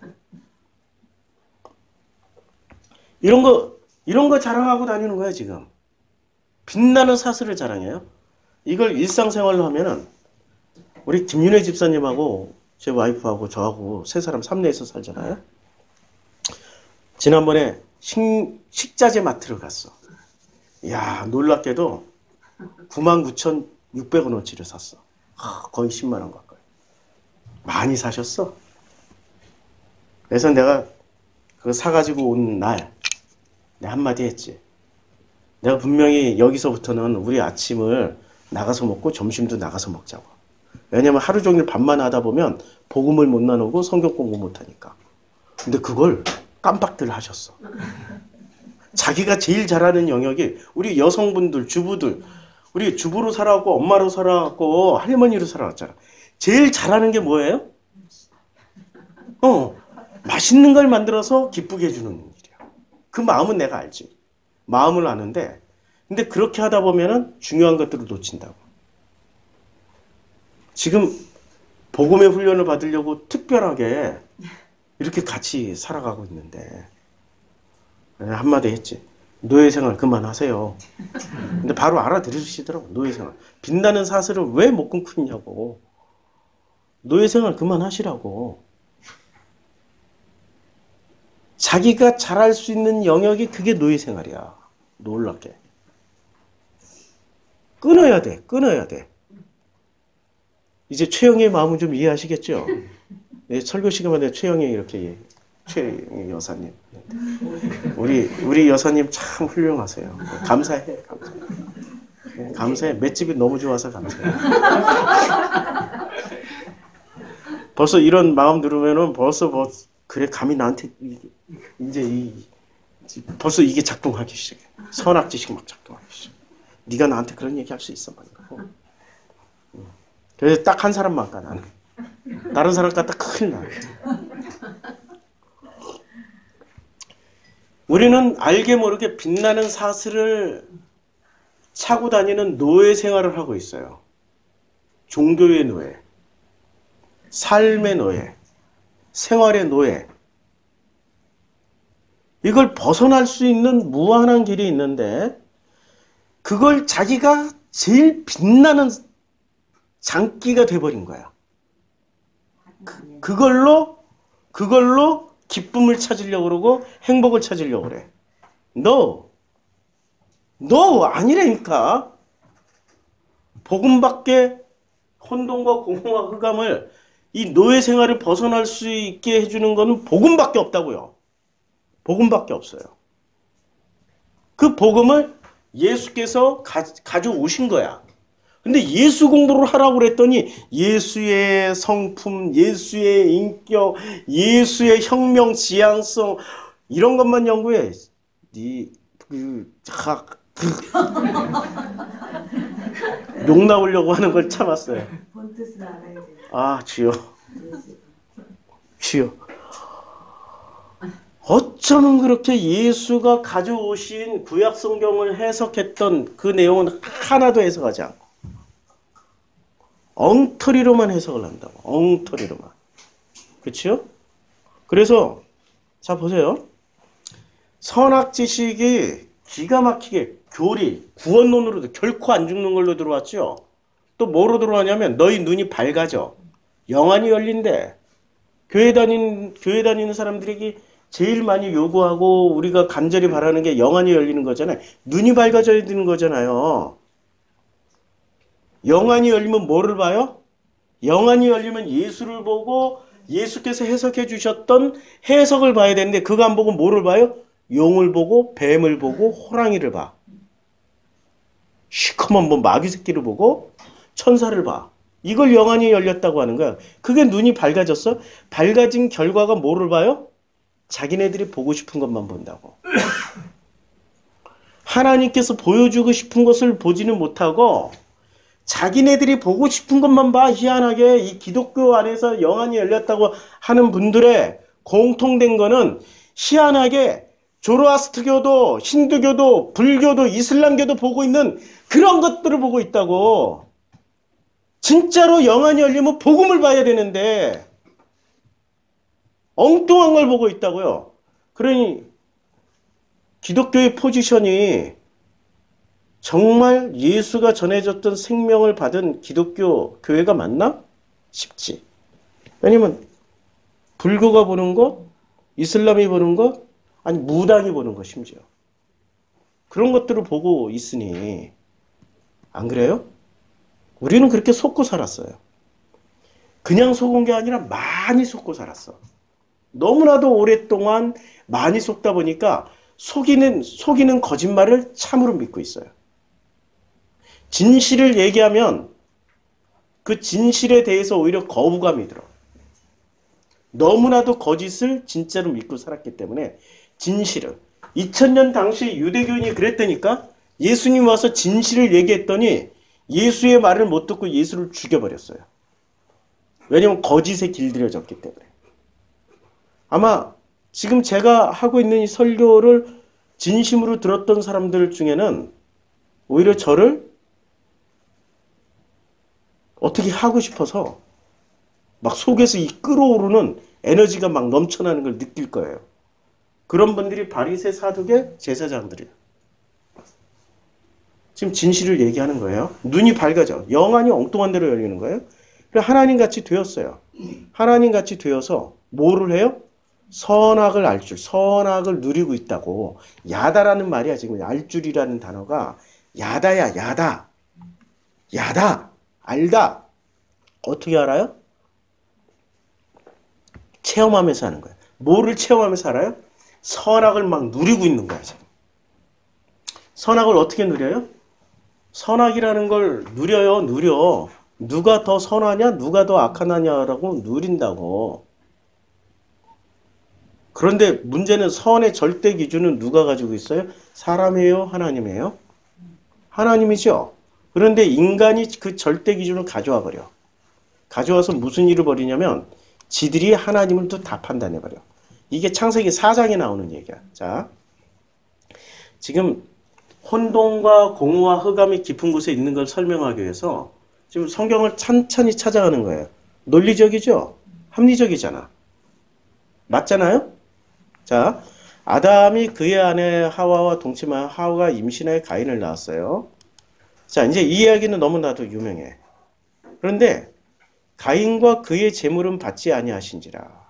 [SPEAKER 1] 이런 거 자랑하고 다니는 거야, 지금. 빛나는 사슬을 자랑해요. 이걸 일상생활로 하면은, 우리 김윤혜 집사님하고, 제 와이프하고, 저하고, 세 사람 삼내에서 살잖아요. 지난번에 식자재 마트를 갔어. 이야, 놀랍게도 99,600원어치를 샀어. 거의 10만원 가까이. 많이 사셨어. 그래서 내가 그거 사가지고 온 날 내가 한마디 했지. 내가 분명히 여기서부터는 우리 아침을 나가서 먹고 점심도 나가서 먹자고. 왜냐면 하루 종일 밥만 하다 보면 복음을 못 나누고 성경 공부 못 하니까. 근데 그걸 깜빡들 하셨어. 자기가 제일 잘하는 영역이 우리 여성분들, 주부들, 우리 주부로 살아왔고 엄마로 살아왔고 할머니로 살아왔잖아. 제일 잘하는 게 뭐예요? 맛있는 걸 만들어서 기쁘게 해주는 일이야. 그 마음은 내가 알지. 마음을 아는데, 근데 그렇게 하다 보면은 중요한 것들을 놓친다고. 지금 복음의 훈련을 받으려고 특별하게 이렇게 같이 살아가고 있는데, 한마디 했지. 노예 생활 그만하세요. 근데 바로 알아들으시더라고. 노예 생활. 빛나는 사슬을 왜 못 끊고 있냐고. 노예 생활 그만하시라고. 자기가 잘할 수 있는 영역이 그게 노예 생활이야. 놀랍게. 끊어야 돼. 끊어야 돼. 이제 최영의 마음은 좀 이해하시겠죠? 네, 설교 시간마다 최영의 이렇게 최영의 여사님. 우리 여사님 참 훌륭하세요. 감사해. 감사해. 감사해. 맷집이 너무 좋아서 감사해. 벌써 이런 마음 들으면은 벌써 그래 감히 나한테 벌써 이게 작동하기 시작해. 선악지식 막 작동하기 시작해. 네가 나한테 그런 얘기 할 수 있어 막. 그래서 딱 한 사람만 가 나는. 다른 사람 갖다 큰일 나. 우리는 알게 모르게 빛나는 사슬을 차고 다니는 노예 생활을 하고 있어요. 종교의 노예, 삶의 노예, 생활의 노예. 이걸 벗어날 수 있는 무한한 길이 있는데 그걸 자기가 제일 빛나는 장기가 돼버린 거야. 그걸로 기쁨을 찾으려고 그러고 행복을 찾으려고 그래. No 아니라니까. 복음밖에 혼돈과 공허와 흑암을 이 노예 생활을 벗어날 수 있게 해주는 것은 복음밖에 없다고요. 복음밖에 없어요. 그 복음을 예수께서 가져오신 거야. 근데 예수 공부를 하라고 그랬더니 예수의 성품, 예수의 인격, 예수의 혁명 지향성 이런 것만 연구해. 욕 나오려고 하는 걸 참았어요. 아, 주여. 어쩌면 그렇게 예수가 가져오신 구약 성경을 해석했던 그 내용은 하나도 해석하지 않고 엉터리로만 해석을 한다고. 엉터리로만. 그렇죠? 그래서 자 보세요. 선악지식이 기가 막히게 교리, 구원론으로도 결코 안 죽는 걸로 들어왔죠. 또 뭐로 들어왔냐면 너희 눈이 밝아져. 영안이 열린대. 교회 다니는 사람들에게 제일 많이 요구하고 우리가 간절히 바라는 게 영안이 열리는 거잖아요. 눈이 밝아져야 되는 거잖아요. 영안이 열리면 뭐를 봐요? 영안이 열리면 예수를 보고 예수께서 해석해 주셨던 해석을 봐야 되는데 그거 안 보고 뭐를 봐요? 용을 보고 뱀을 보고 호랑이를 봐. 시커먼 마귀 새끼를 보고 천사를 봐. 이걸 영안이 열렸다고 하는 거야. 그게 눈이 밝아졌어? 밝아진 결과가 뭐를 봐요? 자기네들이 보고 싶은 것만 본다고. 하나님께서 보여주고 싶은 것을 보지는 못하고 자기네들이 보고 싶은 것만 봐. 희한하게 이 기독교 안에서 영안이 열렸다고 하는 분들의 공통된 거는 희한하게 조로아스트교도 힌두교도 불교도 이슬람교도 보고 있는 그런 것들을 보고 있다고. 진짜로 영안이 열리면 복음을 봐야 되는데 엉뚱한 걸 보고 있다고요. 그러니 기독교의 포지션이 정말 예수가 전해줬던 생명을 받은 기독교 교회가 맞나? 싶지. 왜냐면 불교가 보는 것, 이슬람이 보는 것, 아니 무당이 보는 것 심지어. 그런 것들을 보고 있으니 안 그래요? 우리는 그렇게 속고 살았어요. 그냥 속은 게 아니라 많이 속고 살았어. 너무나도 오랫동안 많이 속다 보니까 속이는 거짓말을 참으로 믿고 있어요. 진실을 얘기하면 그 진실에 대해서 오히려 거부감이 들어. 너무나도 거짓을 진짜로 믿고 살았기 때문에 진실을. 2000년 당시 유대교인이 그랬다니까. 예수님 와서 진실을 얘기했더니 예수의 말을 못 듣고 예수를 죽여버렸어요. 왜냐하면 거짓에 길들여졌기 때문에. 아마 지금 제가 하고 있는 이 설교를 진심으로 들었던 사람들 중에는 오히려 저를 어떻게 하고 싶어서 막 속에서 이 끓어오르는 에너지가 막 넘쳐나는 걸 느낄 거예요. 그런 분들이 바리새 사두개 제사장들이에요. 지금 진실을 얘기하는 거예요. 눈이 밝아져. 영안이 엉뚱한 대로 열리는 거예요. 그래서 하나님같이 되었어요. 하나님같이 되어서 뭐를 해요? 선악을 알 줄, 선악을 누리고 있다고. 야다라는 말이야. 지금 알줄이라는 단어가 야다야, 야다. 야다. 알다. 어떻게 알아요? 체험하면서 하는 거야. 뭐를 체험하면서 알아요? 선악을 막 누리고 있는 거야. 지금. 선악을 어떻게 누려요? 선악이라는 걸 누려요, 누려. 누가 더 선하냐, 누가 더 악하냐라고 누린다고. 그런데 문제는 선의 절대 기준은 누가 가지고 있어요? 사람이에요, 하나님이에요? 하나님이죠. 그런데 인간이 그 절대 기준을 가져와 버려. 가져와서 무슨 일을 벌이냐면 지들이 하나님을 또 다 판단해 버려. 이게 창세기 4장에 나오는 얘기야. 자, 지금 혼돈과 공허와 흑암이 깊은 곳에 있는 걸 설명하기 위해서 지금 성경을 천천히 찾아가는 거예요. 논리적이죠? 합리적이잖아. 맞잖아요? 자, 아담이 그의 아내 하와와 동침한 하와가 임신하여 가인을 낳았어요. 자, 이제 이 이야기는 너무나도 유명해. 그런데 가인과 그의 재물은 받지 아니하신지라.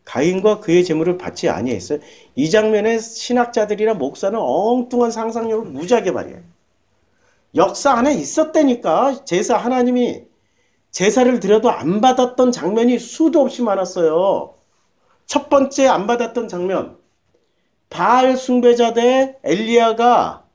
[SPEAKER 1] 가인과 그의 재물을 받지 아니했어요. 이 장면에 신학자들이나 목사는 엉뚱한 상상력을 무지하게 발휘해. 역사 안에 있었다니까. 제사 하나님이 제사를 드려도 안 받았던 장면이 수도 없이 많았어요. 첫 번째 안 받았던 장면. 바알 숭배자 대 엘리야가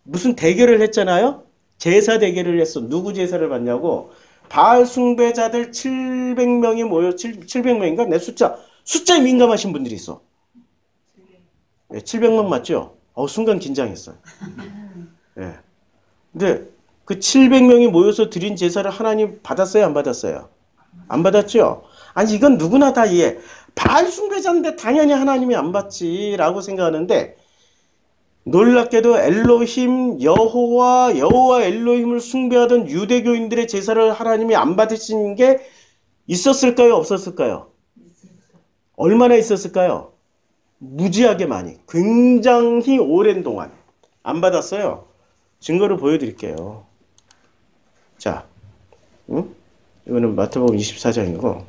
[SPEAKER 1] 무슨 대결을 했잖아요. 제사 대결을 했어. 누구 제사를 받냐고. 바알 숭배자들 700명이 모여 700명인가? 내 숫자에 민감하신 분들이 있어. 네, 700명 맞죠? 순간 긴장했어요. 네. 근데 그 700명이 모여서 드린 제사를 하나님 받았어요? 안 받았어요? 안 받았죠? 아니 이건 누구나 다 이해. 바알 숭배자인데 당연히 하나님이 안 받지라고 생각하는데 놀랍게도 엘로힘 여호와 엘로힘을 숭배하던 유대교인들의 제사를 하나님이 안 받으신 게 있었을까요? 없었을까요? 얼마나 있었을까요? 무지하게 많이. 굉장히 오랜 동안 안 받았어요. 증거를 보여드릴게요. 자, 이거는 마태복음 24장이고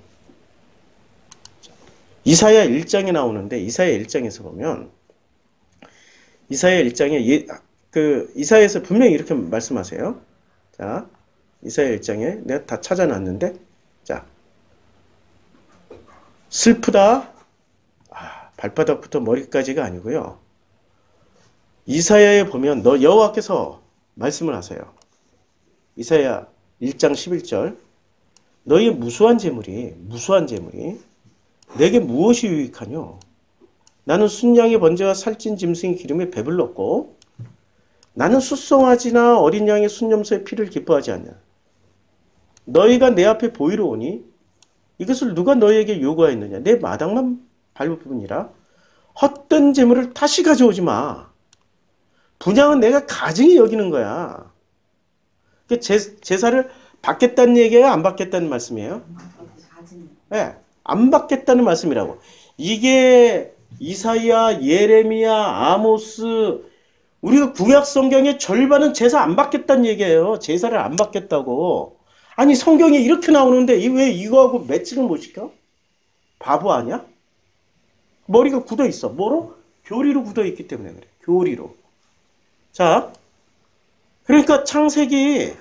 [SPEAKER 1] 이사야 1장에 나오는데 이사야 1장에서 보면 이사야 1장에 이사야에서 분명히 이렇게 말씀하세요. 자, 이사야 1장에 내가 다 찾아놨는데 자, 슬프다. 발바닥부터 머리까지가 아니고요. 이사야에 보면 너 여호와께서 말씀을 하세요. 이사야 1장 11절 너희의 무수한 재물이 내게 무엇이 유익하뇨? 나는 순양의 번제와 살찐 짐승의 기름에 배불렀고 나는 숫송아지나 어린 양의 순염소의 피를 기뻐하지 않냐. 너희가 내 앞에 보이러 오니 이것을 누가 너희에게 요구하였느냐. 내 마당만 밟으니라. 헛된 재물을 다시 가져오지 마. 분양은 내가 가증히 여기는 거야. 제사를 받겠다는 얘기예요? 안 받겠다는 말씀이에요? 네, 안 받겠다는 말씀이라고. 이게 이사야, 예레미야, 아모스 우리가 구약 성경의 절반은 제사 안 받겠다는 얘기예요. 제사를 안 받겠다고. 아니 성경에 이렇게 나오는데 왜 이거하고 매칭을 못 시켜? 바보 아니야? 머리가 굳어 있어. 뭐로? 교리로 굳어 있기 때문에 그래. 교리로. 자, 그러니까 창세기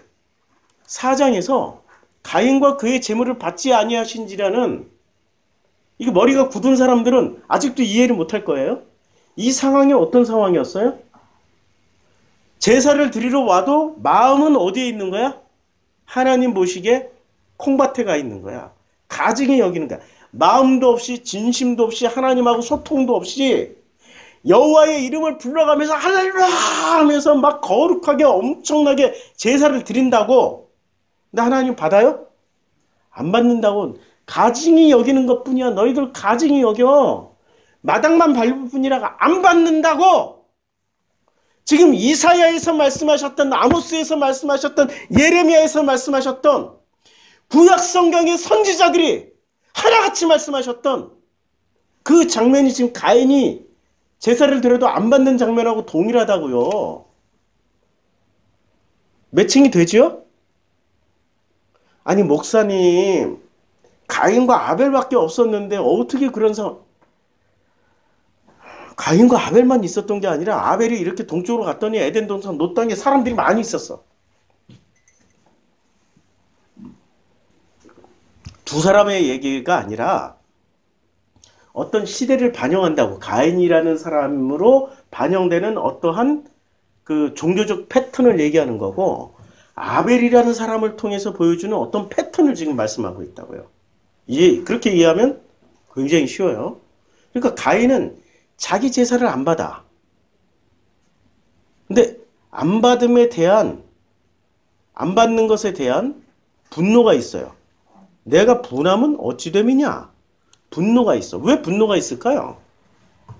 [SPEAKER 1] 4장에서 가인과 그의 재물을 받지 아니하신지라는 이게 머리가 굳은 사람들은 아직도 이해를 못할 거예요. 이 상황이 어떤 상황이었어요? 제사를 드리러 와도 마음은 어디에 있는 거야? 하나님 보시기에 콩밭에 가 있는 거야. 가증히 여기는 거야. 마음도 없이 진심도 없이 하나님하고 소통도 없이 여호와의 이름을 불러가면서 할렐루야 하면서 막 거룩하게 엄청나게 제사를 드린다고. 근데 하나님 받아요? 안 받는다고. 가증히 여기는 것뿐이야. 너희들 가증히 여겨. 마당만 밟을 뿐이라가 안 받는다고. 지금 이사야에서 말씀하셨던 아모스에서 말씀하셨던 예레미야에서 말씀하셨던 구약 성경의 선지자들이 하나같이 말씀하셨던 그 장면이 지금 가인이 제사를 드려도 안 받는 장면하고 동일하다고요. 매칭이 되죠? 아니 목사님 가인과 아벨밖에 없었는데 어떻게 그런 상황. 가인과 아벨만 있었던 게 아니라 아벨이 이렇게 동쪽으로 갔더니 에덴 동산 노 땅에 사람들이 많이 있었어. 두 사람의 얘기가 아니라 어떤 시대를 반영한다고. 가인이라는 사람으로 반영되는 어떠한 그 종교적 패턴을 얘기하는 거고 아벨이라는 사람을 통해서 보여주는 어떤 패턴을 지금 말씀하고 있다고요. 그렇게 이해하면 굉장히 쉬워요. 그러니까 가인은 자기 제사를 안 받아. 근데 안 받는 것에 대한 분노가 있어요. 내가 분하면 어찌 됨이냐? 분노가 있어. 왜 분노가 있을까요?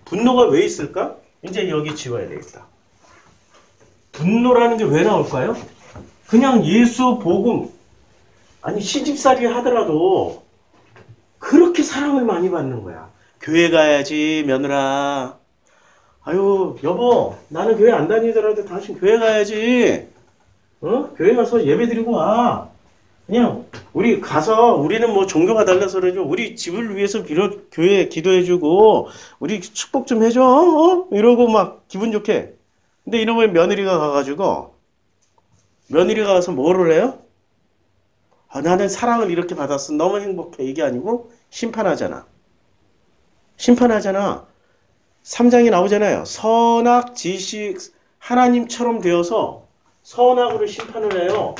[SPEAKER 1] 분노가 왜 있을까? 이제 여기 지워야 되겠다. 분노라는 게 왜 나올까요? 그냥 예수 복음, 아니 시집살이 하더라도 그렇게 사랑을 많이 받는 거야. 교회 가야지 며느라. 아유 여보 나는 교회 안 다니더라도 당신 교회 가야지. 교회 가서 예배 드리고 와. 그냥 우리 가서 우리는 뭐 종교가 달라서 그러죠. 우리 집을 위해서 교회 기도해주고 우리 축복 좀 해줘. 이러고 막 기분 좋게. 근데 이놈의 며느리가 가가지고 며느리가 가서 뭐를 해요? 나는 사랑을 이렇게 받았어. 너무 행복해. 이게 아니고 심판하잖아. 3장에 나오잖아요. 선악, 지식, 하나님처럼 되어서 선악으로 심판을 해요.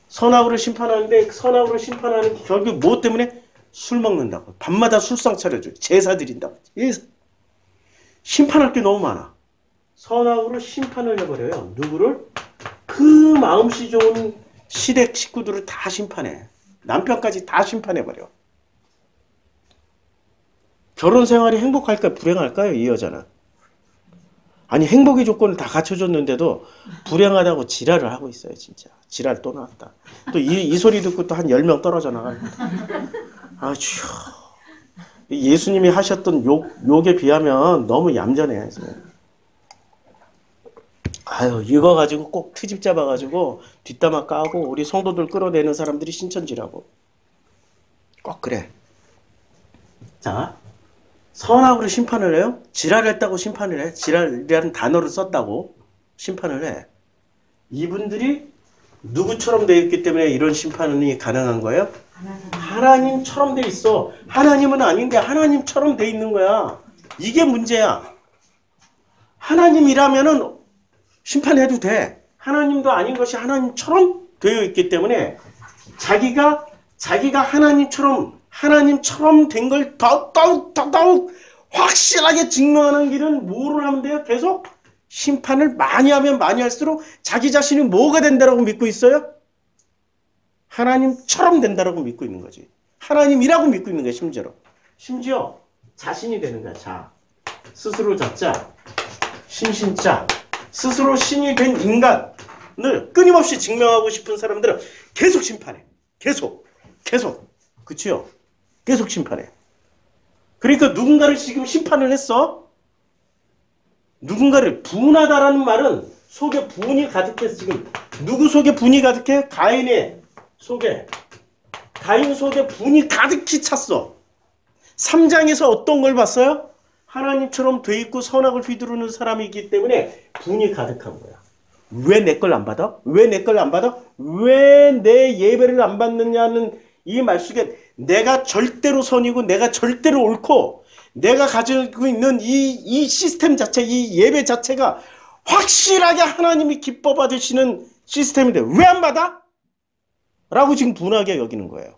[SPEAKER 1] 선악으로 심판하는데 선악으로 심판하는 게 결국 뭐 때문에? 술 먹는다고. 밤마다 술상 차려줘. 제사 드린다고. 심판할 게 너무 많아. 선악으로 심판을 해버려요. 누구를? 그 마음씨 좋은 시댁 식구들을 다 심판해. 남편까지 다 심판해버려. 결혼 생활이 행복할까요? 불행할까요? 이 여자는. 아니 행복의 조건을 다 갖춰줬는데도 불행하다고 지랄을 하고 있어요. 진짜. 지랄 또 나왔다. 또 이 소리 듣고 또 한 10명 떨어져 나가요. 아주 예수님이 하셨던 욕에 비하면 너무 얌전해. 아유 이거 가지고 꼭 트집 잡아가지고 뒷담화 까고 우리 성도들 끌어내는 사람들이 신천지라고. 꼭 그래. 자. 선악으로 심판을 해요? 지랄했다고 심판을 해? 지랄이라는 단어를 썼다고 심판을 해. 이분들이 누구처럼 되어 있기 때문에 이런 심판이 가능한 거예요? 하나님처럼 돼 있어. 하나님은 아닌데 하나님처럼 돼 있는 거야. 이게 문제야. 하나님이라면은 심판해도 돼. 하나님도 아닌 것이 하나님처럼 되어 있기 때문에 자기가 하나님처럼 된 걸 더더욱 확실하게 증명하는 길은 뭐를 하면 돼요? 계속 심판을 많이 하면 많이 할수록 자기 자신이 뭐가 된다라고 믿고 있어요? 하나님처럼 된다라고 믿고 있는 거지. 하나님이라고 믿고 있는 거야, 심지어 자신이 되는 거야. 자, 스스로 자자, 신신자, 스스로 신이 된 인간을 끊임없이 증명하고 싶은 사람들은 계속 심판해. 계속. 그치요? 계속 심판해. 그러니까 누군가를 지금 심판을 했어. 누군가를 분하다라는 말은 속에 분이 가득해서 지금 누구 속에 분이 가득해? 가인 속에 분이 가득히 찼어. 3장에서 어떤 걸 봤어요? 하나님처럼 돼 있고 선악을 휘두르는 사람이기 때문에 분이 가득한 거야. 왜 내 걸 안 받아? 왜 내 내 예배를 안 받느냐는 이 말 속에 내가 절대로 선이고 내가 절대로 옳고 내가 가지고 있는 이 시스템 자체, 이 예배 자체가 확실하게 하나님이 기뻐 받으시는 시스템인데 왜 안 받아? 라고 지금 분하게 여기는 거예요.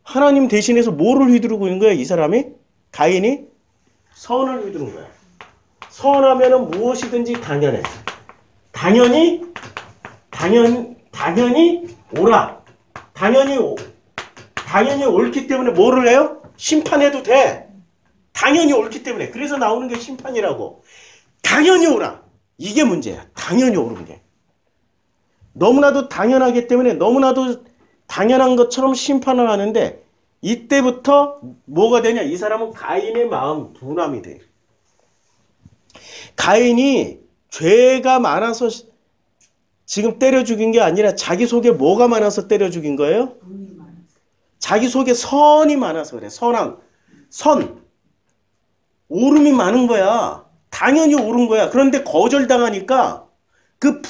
[SPEAKER 1] 하나님 대신해서 뭐를 휘두르고 있는 거야? 이 사람이? 가인이? 선을 휘두른 거야. 선하면은 무엇이든지 당연해. 당연히 옳아. 당연히 옳기 때문에 뭐를 해요? 심판해도 돼. 당연히 옳기 때문에. 그래서 나오는 게 심판이라고. 당연히 옳아. 이게 문제야. 당연히 옳은 게. 너무나도 당연하기 때문에 너무나도 당연한 것처럼 심판을 하는데 이때부터 뭐가 되냐? 이 사람은 가인의 마음 분함이 돼. 가인이 죄가 많아서 지금 때려 죽인 게 아니라 자기 속에 뭐가 많아서 때려 죽인 거예요? 자기 속에 선이 많아서 그래. 오름이 많은 거야. 당연히 옳은 거야. 그런데 거절당하니까 그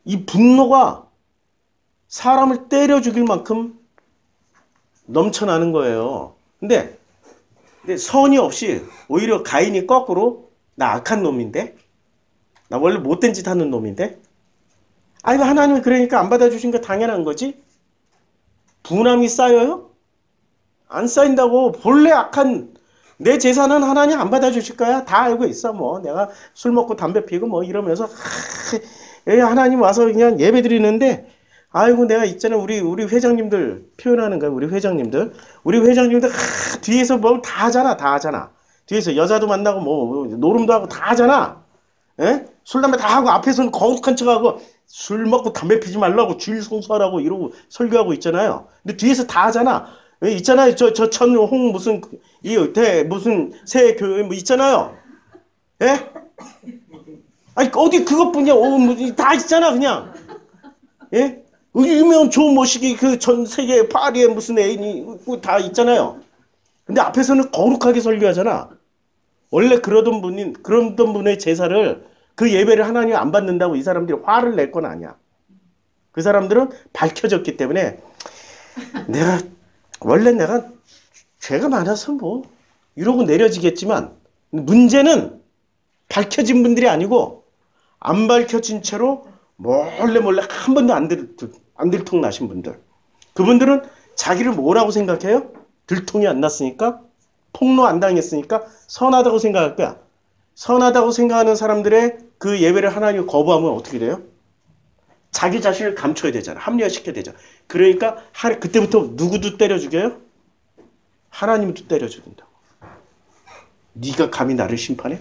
[SPEAKER 1] 이 분노가 사람을 때려 죽일 만큼 넘쳐나는 거예요. 근데 선이 없이 오히려 가인이 거꾸로 나 악한 놈인데? 나 원래 못된 짓 하는 놈인데? 아이고 하나님이 그러니까 안 받아주신 거 당연한 거지? 분함이 쌓여요? 안 쌓인다고. 본래 악한 내 재산은 하나님 안 받아주실 거야. 다 알고 있어. 뭐 내가 술 먹고 담배 피고 뭐 이러면서 하나님 와서 그냥 예배 드리는데 아이고 내가 있잖아 우리 회장님들 표현하는 거야. 우리 회장님들 뒤에서 뭐 다 하잖아. 뒤에서 여자도 만나고 뭐 노름도 하고 다 하잖아. 에? 술 담배 다 하고 앞에서는 거룩한 척하고 술 먹고 담배 피지 말라고 주일 성수하라고 이러고 설교하고 있잖아요. 근데 뒤에서 다 하잖아. 있잖아요. 저 천홍 무슨 무슨 새 교회 뭐 있잖아요. 예? 아니 어디 그것뿐이야. 다 있잖아 그냥. 예? 유명한 조 모시기 그 전 세계 파리에 무슨 애인이 다 있잖아요. 근데 앞에서는 거룩하게 설교하잖아. 원래 그러던 분의 제사를 그 예배를 하나님 안 받는다고 이 사람들이 화를 낼 건 아니야. 그 사람들은 밝혀졌기 때문에 원래 내가 죄가 많아서 뭐 이러고 내려지겠지만 문제는 밝혀진 분들이 아니고 안 밝혀진 채로 몰래 한 번도 안 들통 나신 분들. 그분들은 자기를 뭐라고 생각해요? 들통이 안 났으니까? 폭로 안 당했으니까 선하다고 생각할 거야. 선하다고 생각하는 사람들의 그 예배를 하나님 거부하면 어떻게 돼요? 자기 자신을 감춰야 되잖아. 합리화시켜야 되잖아. 그러니까 그때부터 누구도 때려 죽여요? 하나님도 때려 죽인다고. 네가 감히 나를 심판해?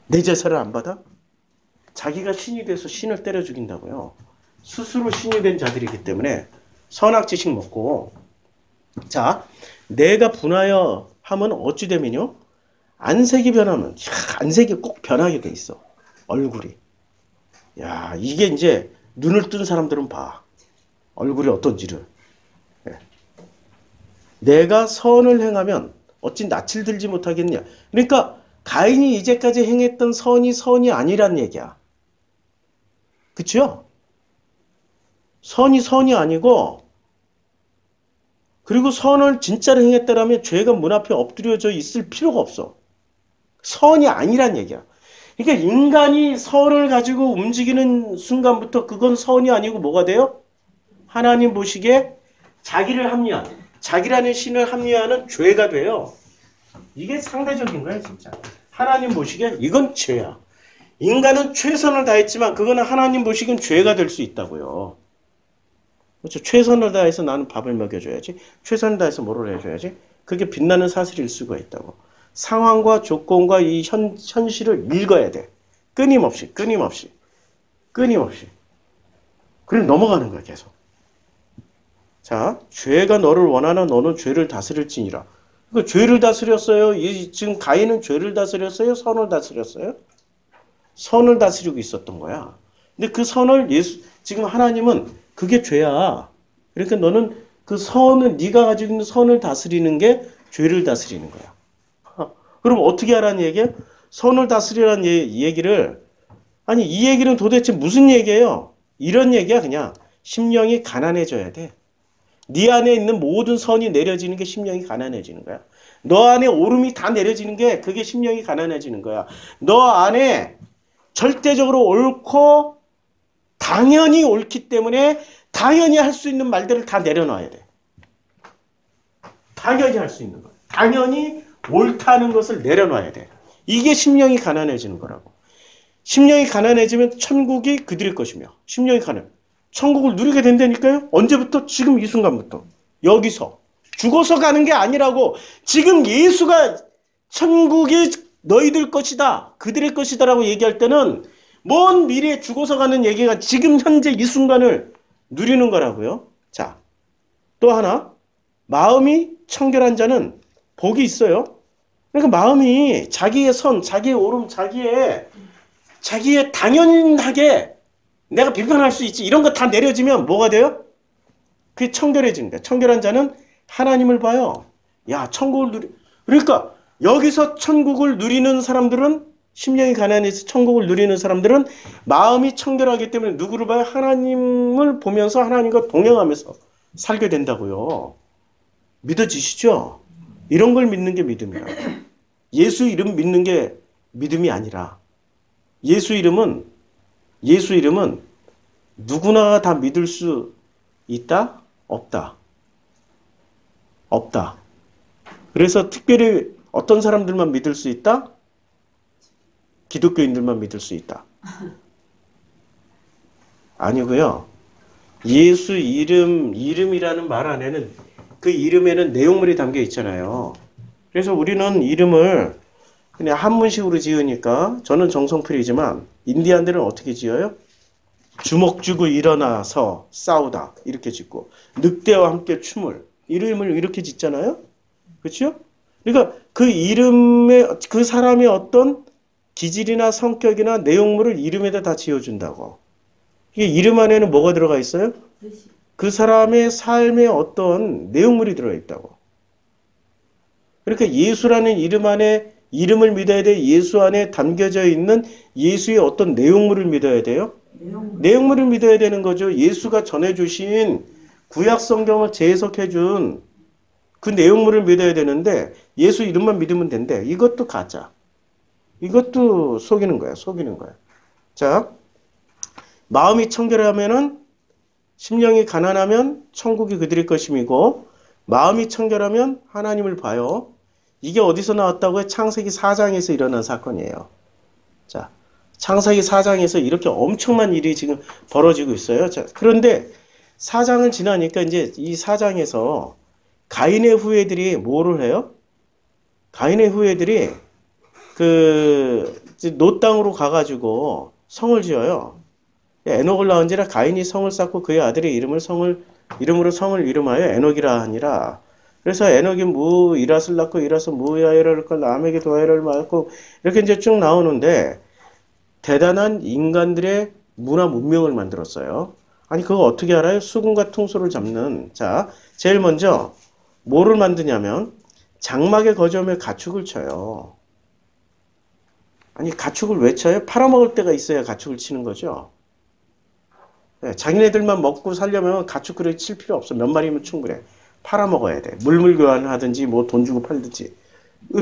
[SPEAKER 1] 내 제사를 안 받아? 자기가 신이 돼서 신을 때려 죽인다고요. 스스로 신이 된 자들이기 때문에 선악지식 먹고 자 내가 분하여 하면 어찌 되면요? 안색이 변하면 안색이 꼭 변하게 돼 있어. 얼굴이. 야 이게 이제 눈을 뜬 사람들은 봐. 얼굴이 어떤지를. 네. 내가 선을 행하면 어찌 낯을 들지 못하겠냐. 그러니까 가인이 이제까지 행했던 선이 아니란 얘기야. 그쵸? 선이 아니고 그리고 선을 진짜로 행했다라면 죄가 문 앞에 엎드려져 있을 필요가 없어. 선이 아니란 얘기야. 그러니까 인간이 선을 가지고 움직이는 순간부터 그건 선이 아니고 뭐가 돼요? 하나님 보시기에 자기라는 신을 합리화하는 죄가 돼요. 이게 상대적인 거야 진짜. 하나님 보시기에 이건 죄야. 인간은 최선을 다했지만 그거는 하나님 보시기엔 죄가 될 수 있다고요. 그렇죠? 최선을 다해서 나는 밥을 먹여줘야지. 최선을 다해서 뭐를 해줘야지. 그게 빛나는 사슬일 수가 있다고. 상황과 조건과 이 현실을 읽어야 돼. 끊임없이. 그럼 넘어가는 거야 계속. 자, 죄가 너를 원하나 너는 죄를 다스릴지니라. 그러니까 죄를 다스렸어요. 지금 가인은 죄를 다스렸어요? 선을 다스렸어요? 선을 다스리고 있었던 거야. 근데 그 선을 지금 하나님은 그게 죄야. 그러니까 너는 그 선을 네가 가지고 있는 선을 다스리는 게 죄를 다스리는 거야. 그럼 어떻게 하라는 얘기야? 선을 다스리라는 얘기를 아니 이 얘기는 도대체 무슨 얘기예요? 이런 얘기야 그냥. 심령이 가난해져야 돼. 네 안에 있는 모든 선이 내려지는 게 심령이 가난해지는 거야. 너 안에 오름이 다 내려지는 게 그게 심령이 가난해지는 거야. 너 안에 절대적으로 옳고 당연히 옳기 때문에 당연히 할 수 있는 말들을 다 내려놔야 돼. 당연히 할 수 있는 거. 당연히 옳다는 것을 내려놔야 돼. 이게 심령이 가난해지는 거라고. 심령이 가난해지면 천국이 그들의 것이며 심령이 천국을 누리게 된다니까요. 언제부터? 지금 이 순간부터. 여기서. 죽어서 가는 게 아니라고. 지금 예수가 천국이 너희들 것이다. 그들의 것이다 라고 얘기할 때는 먼 미래에 죽어서 가는 얘기가 지금 현재 이 순간을 누리는 거라고요. 자, 또 하나. 마음이 청결한 자는 복이 있어요. 그러니까 마음이 자기의 선, 자기의 옳음, 자기의 당연하게 내가 비판할 수 있지. 이런 거 다 내려지면 뭐가 돼요? 그게 청결해지는 거야. 청결한 자는 하나님을 봐요. 야, 그러니까 여기서 천국을 누리는 사람들은 심령이 가난해서 천국을 누리는 사람들은 마음이 청결하기 때문에 누구를 봐요? 하나님을 보면서 하나님과 동행하면서 살게 된다고요. 믿어지시죠? 이런 걸 믿는 게 믿음이야. 예수 이름 믿는 게 믿음이 아니라 예수 이름은 누구나 다 믿을 수 있다? 없다. 없다. 그래서 특별히 어떤 사람들만 믿을 수 있다? 기독교인들만 믿을 수 있다. 아니고요. 예수 이름이라는 말 안에는 그 이름에는 내용물이 담겨 있잖아요. 그래서 우리는 이름을 그냥 한문식으로 지으니까 저는 정성필이지만 인디안들은 어떻게 지어요? 주먹 쥐고 일어나서 싸우다 이렇게 짓고 늑대와 함께 춤을 이름을 이렇게 짓잖아요. 그렇죠? 그러니까 그 이름에 그 사람의 어떤 기질이나 성격이나 내용물을 이름에다 다 지어준다고. 이게 이름 안에는 뭐가 들어가 있어요? 그 사람의 삶에 어떤 내용물이 들어있다고. 그러니까 예수라는 이름 안에 이름을 믿어야 돼. 예수 안에 담겨져 있는 예수의 어떤 내용물을 믿어야 돼요. 내용물을 믿어야 되는 거죠. 예수가 전해주신 구약 성경을 재해석해준 그 내용물을 믿어야 되는데 예수 이름만 믿으면 된대. 이것도 가짜. 이것도 속이는 거야. 속이는 거야. 자, 마음이 청결하면은 심령이 가난하면 천국이 그들의 것임이고 마음이 청결하면 하나님을 봐요. 이게 어디서 나왔다고요? 창세기 4장에서 일어난 사건이에요. 자, 창세기 4장에서 이렇게 엄청난 일이 지금 벌어지고 있어요. 자, 그런데 4장을 지나니까 이제 이 4장에서 가인의 후예들이 뭐를 해요? 가인의 후예들이 노 땅으로 가가지고 성을 지어요. 에녹을 낳은지라 가인이 성을 쌓고 그의 아들의 이름으로 성을 이름하여 에녹이라 하니라. 그래서 에녹이 이랏을 낳고 이랏은 무야이를 낳고 람에게 도야이를 낳고 이렇게 이제 쭉 나오는데 대단한 인간들의 문화 문명을 만들었어요. 아니 그거 어떻게 알아요? 수금과 퉁소를 잡는. 자, 제일 먼저 뭐를 만드냐면 장막에 거주하며 가축을 쳐요. 아니 가축을 왜 쳐요? 팔아먹을 때가 있어야 가축을 치는 거죠. 네, 자기네들만 먹고 살려면 가축 그렇게 칠 필요 없어. 몇 마리면 충분해. 팔아먹어야 돼. 물물 교환을 하든지 뭐 돈 주고 팔든지.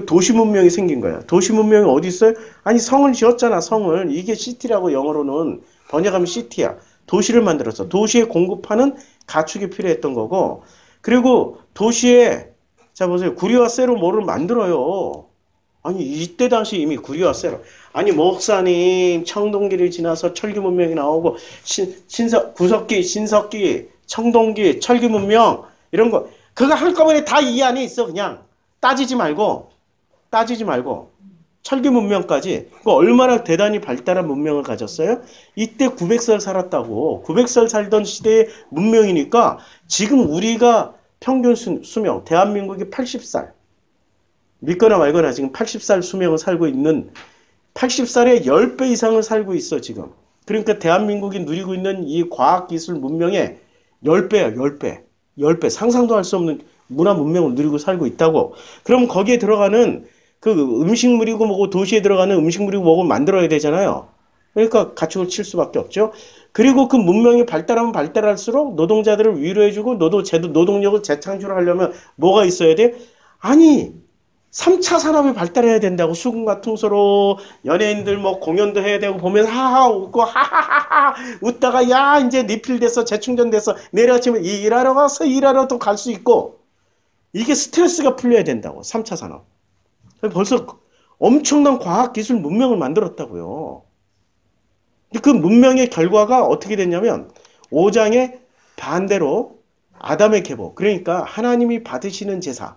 [SPEAKER 1] 도시 문명이 생긴 거야. 도시 문명이 어디 있어요? 아니 성을 지었잖아. 성을. 이게 시티라고 영어로는 번역하면 시티야. 도시를 만들었어. 도시에 공급하는 가축이 필요했던 거고 그리고 도시에 자 보세요. 구리와 쇠로 뭐를 만들어요. 아니 이때 당시 이미 구리와 쇠로 아니 목사님 청동기를 지나서 철기 문명이 나오고 구석기, 신석기, 청동기, 철기 문명 이런 거 그거 한꺼번에 다 이 안에 있어. 그냥 따지지 말고 철기 문명까지 그 얼마나 대단히 발달한 문명을 가졌어요? 이때 900살 살았다고. 900살 살던 시대의 문명이니까 지금 우리가 평균 수명 대한민국이 80살 믿거나 말거나 지금 80살 수명을 살고 있는 80살의 10배 이상을 살고 있어 지금. 그러니까 대한민국이 누리고 있는 이 과학기술 문명의 10배야 10배. 10배 상상도 할 수 없는 문화 문명을 누리고 살고 있다고. 그럼 거기에 들어가는 그 음식물이고 뭐고 도시에 들어가는 음식물이고 뭐고 만들어야 되잖아요. 그러니까 가축을 칠 수밖에 없죠. 그리고 그 문명이 발달하면 발달할수록 노동자들을 위로해주고 노동력을 재창출하려면 뭐가 있어야 돼? 아니 3차 산업이 발달해야 된다고. 수금과 퉁소로 연예인들 뭐 공연도 해야 되고 보면서 하하 웃고 하하하하 웃다가 야 이제 리필돼서 재충전돼서 내일 아침에 일하러 가서 일하러 또 갈 수 있고 이게 스트레스가 풀려야 된다고. 3차 산업. 벌써 엄청난 과학기술 문명을 만들었다고요. 그 문명의 결과가 어떻게 됐냐면 5장의 반대로 아담의 계보 그러니까 하나님이 받으시는 제사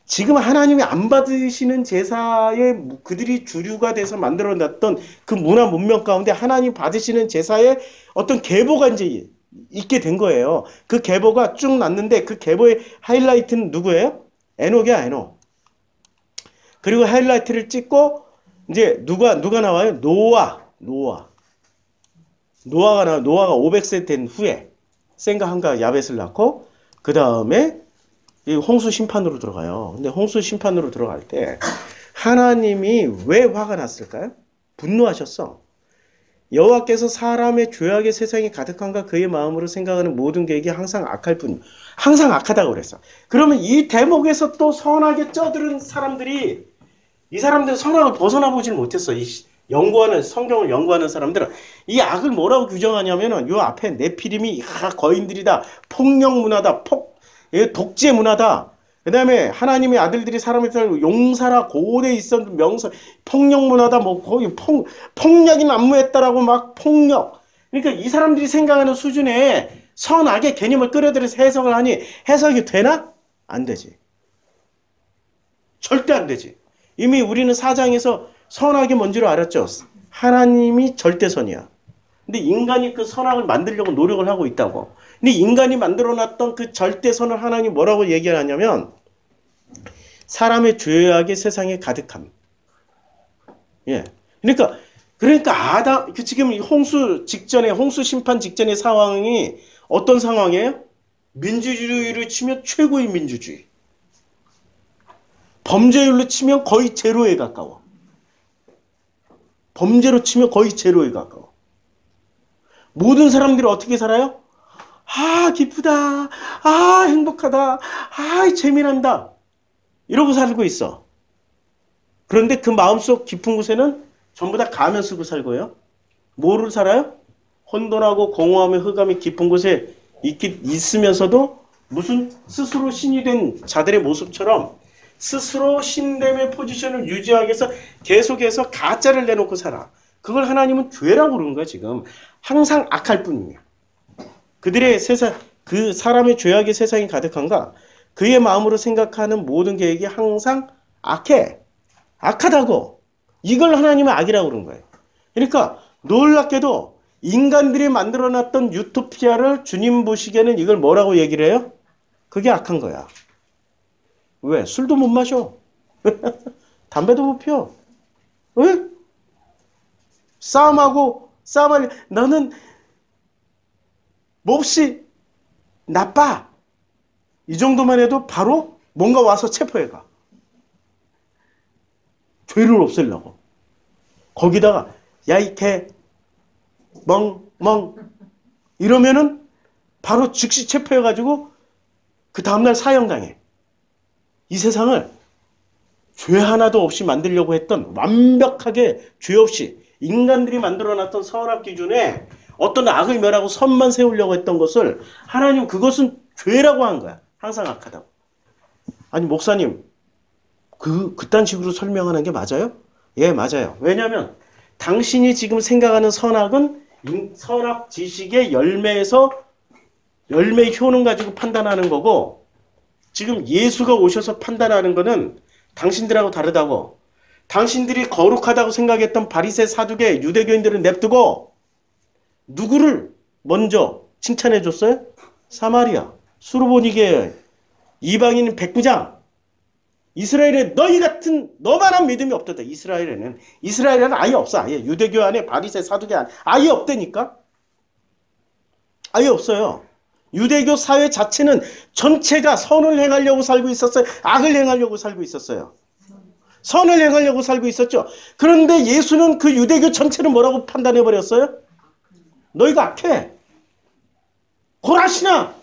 [SPEAKER 1] 지금 하나님이 안 받으시는 제사에 그들이 주류가 돼서 만들어놨던 그 문화 문명 가운데 하나님 받으시는 제사에 어떤 계보가 이제 있게 된 거예요. 그 계보가 쭉 났는데 그 계보의 하이라이트는 누구예요? 에녹이야 에녹. 그리고 하이라이트를 찍고 이제 누가 나와요? 노아가 나와. 노아가 500세 된 후에 셈과 함과 야벳을 낳고 그 다음에 이 홍수 심판으로 들어가요. 근데 홍수 심판으로 들어갈 때 하나님이 왜 화가 났을까요? 분노하셨어. 여호와께서 사람의 죄악의 세상이 가득한가 그의 마음으로 생각하는 모든 계획이 항상 악할 뿐. 항상 악하다고 그랬어. 그러면 이 대목에서 또 선하게 쪄들은 사람들이 이 사람들은 선악을 벗어나 보질 못했어. 연구하는 성경을 연구하는 사람들은 이 악을 뭐라고 규정하냐면은 요 앞에 네피림이 거인들이다, 폭력 문화다, 독재 문화다. 그다음에 하나님의 아들들이 사람을 살고 용사라 고대에 있었던 명사 폭력 문화다 뭐 거의 폭력이 난무했다라고 막 폭력. 그러니까 이 사람들이 생각하는 수준의 선악의 개념을 끌어들여서 해석을 하니 해석이 되나? 안 되지. 절대 안 되지. 이미 우리는 사장에서 선악이 뭔지를 알았죠. 하나님이 절대선이야. 근데 인간이 그 선악을 만들려고 노력을 하고 있다고. 근데 인간이 만들어놨던 그 절대선을 하나님이 뭐라고 얘기하냐면 사람의 죄악이 세상에 가득함. 예. 그러니까 아담 지금 홍수 심판 직전의 상황이 어떤 상황이에요? 민주주의로 치면 최고의 민주주의. 범죄율로 치면 거의 제로에 가까워. 범죄로 치면 거의 제로에 가까워. 모든 사람들이 어떻게 살아요? 아, 기쁘다. 아, 행복하다. 아, 재미난다. 이러고 살고 있어. 그런데 그 마음속 깊은 곳에는 전부 다 가면 쓰고 살고요. 뭐를 살아요? 혼돈하고 공허함의 흑암이 깊은 곳에 있으면서도 무슨 스스로 신이 된 자들의 모습처럼 스스로 신됨의 포지션을 유지하기 위해서 계속해서 가짜를 내놓고 살아. 그걸 하나님은 죄라고 그러는 거야, 지금. 항상 악할 뿐이야. 그들의 세상, 그 사람의 죄악의 세상이 가득한가? 그의 마음으로 생각하는 모든 계획이 항상 악해. 악하다고. 이걸 하나님은 악이라고 그러는 거예요. 그러니까 놀랍게도 인간들이 만들어놨던 유토피아를 주님 보시기에는 이걸 뭐라고 얘기를 해요? 그게 악한 거야. 왜? 술도 못 마셔. 담배도 못 피워. 왜? 싸움할 너는 몹시 나빠. 이 정도만 해도 바로 뭔가 와서 체포해가. 죄를 없애려고. 거기다가 야 이 개 멍 이러면은 바로 즉시 체포해가지고 그 다음날 사형당해. 이 세상을 죄 하나도 없이 만들려고 했던 완벽하게 죄 없이 인간들이 만들어놨던 선악 기준에 어떤 악을 멸하고 선만 세우려고 했던 것을 하나님 그것은 죄라고 한 거야. 항상 악하다고. 아니 목사님 그딴 식으로 설명하는 게 맞아요? 예, 맞아요. 왜냐하면 당신이 지금 생각하는 선악은 선악 지식의 열매의 효능 가지고 판단하는 거고 지금 예수가 오셔서 판단하는 거는 당신들하고 다르다고. 당신들이 거룩하다고 생각했던 바리새 사두개 유대교인들은 냅두고 누구를 먼저 칭찬해 줬어요? 사마리아, 수르보니게 이방인 백부장. 이스라엘에 너만한 믿음이 없다. 이스라엘에는 아예 없어. 아예 유대교 안에 바리새 사두개 안에 아예 없다니까. 아예 없어요. 유대교 사회 자체는 전체가 선을 행하려고 살고 있었어요. 악을 행하려고 살고 있었어요. 선을 행하려고 살고 있었죠. 그런데 예수는 그 유대교 전체를 뭐라고 판단해버렸어요? 너희가 악해. 고라시나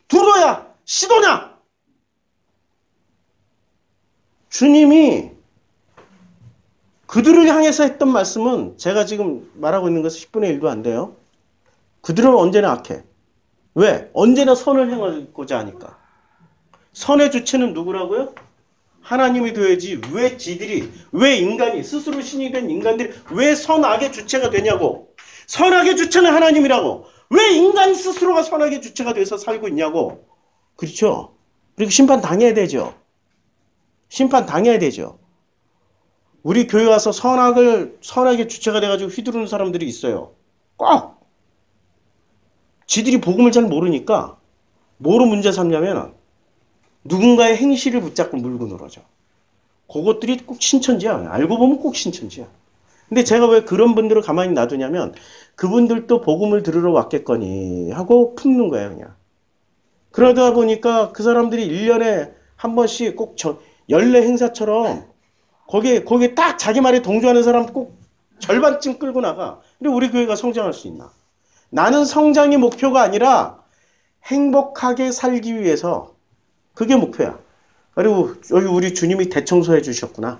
[SPEAKER 1] 두로야 시도냐. 주님이 그들을 향해서 했던 말씀은 제가 지금 말하고 있는 것은 10분의 1도 안 돼요. 그들은 언제나 악해. 왜? 언제나 선을 행하고자 하니까. 선의 주체는 누구라고요? 하나님이 되어야지. 왜 인간이, 스스로 신이 된 인간들이 왜 선악의 주체가 되냐고. 선악의 주체는 하나님이라고. 왜 인간 스스로가 선악의 주체가 돼서 살고 있냐고. 그렇죠? 그리고 심판 당해야 되죠. 심판 당해야 되죠. 우리 교회 와서 선악의 주체가 돼가지고 휘두르는 사람들이 있어요. 꼭! 지들이 복음을 잘 모르니까 뭐로 문제 삼냐면 누군가의 행실을 붙잡고 물고 늘어져. 그것들이 꼭 신천지야. 알고 보면 꼭 신천지야. 근데 제가 왜 그런 분들을 가만히 놔두냐면 그분들도 복음을 들으러 왔겠거니 하고 품는 거예요. 그냥. 그러다 보니까 그 사람들이 1년에 한 번씩 꼭 연례 행사처럼 거기에 딱 자기 말에 동조하는 사람 꼭 절반쯤 끌고 나가. 근데 우리 교회가 성장할 수 있나? 나는 성장이 목표가 아니라 행복하게 살기 위해서 그게 목표야. 그리고 여기 우리 주님이 대청소해 주셨구나.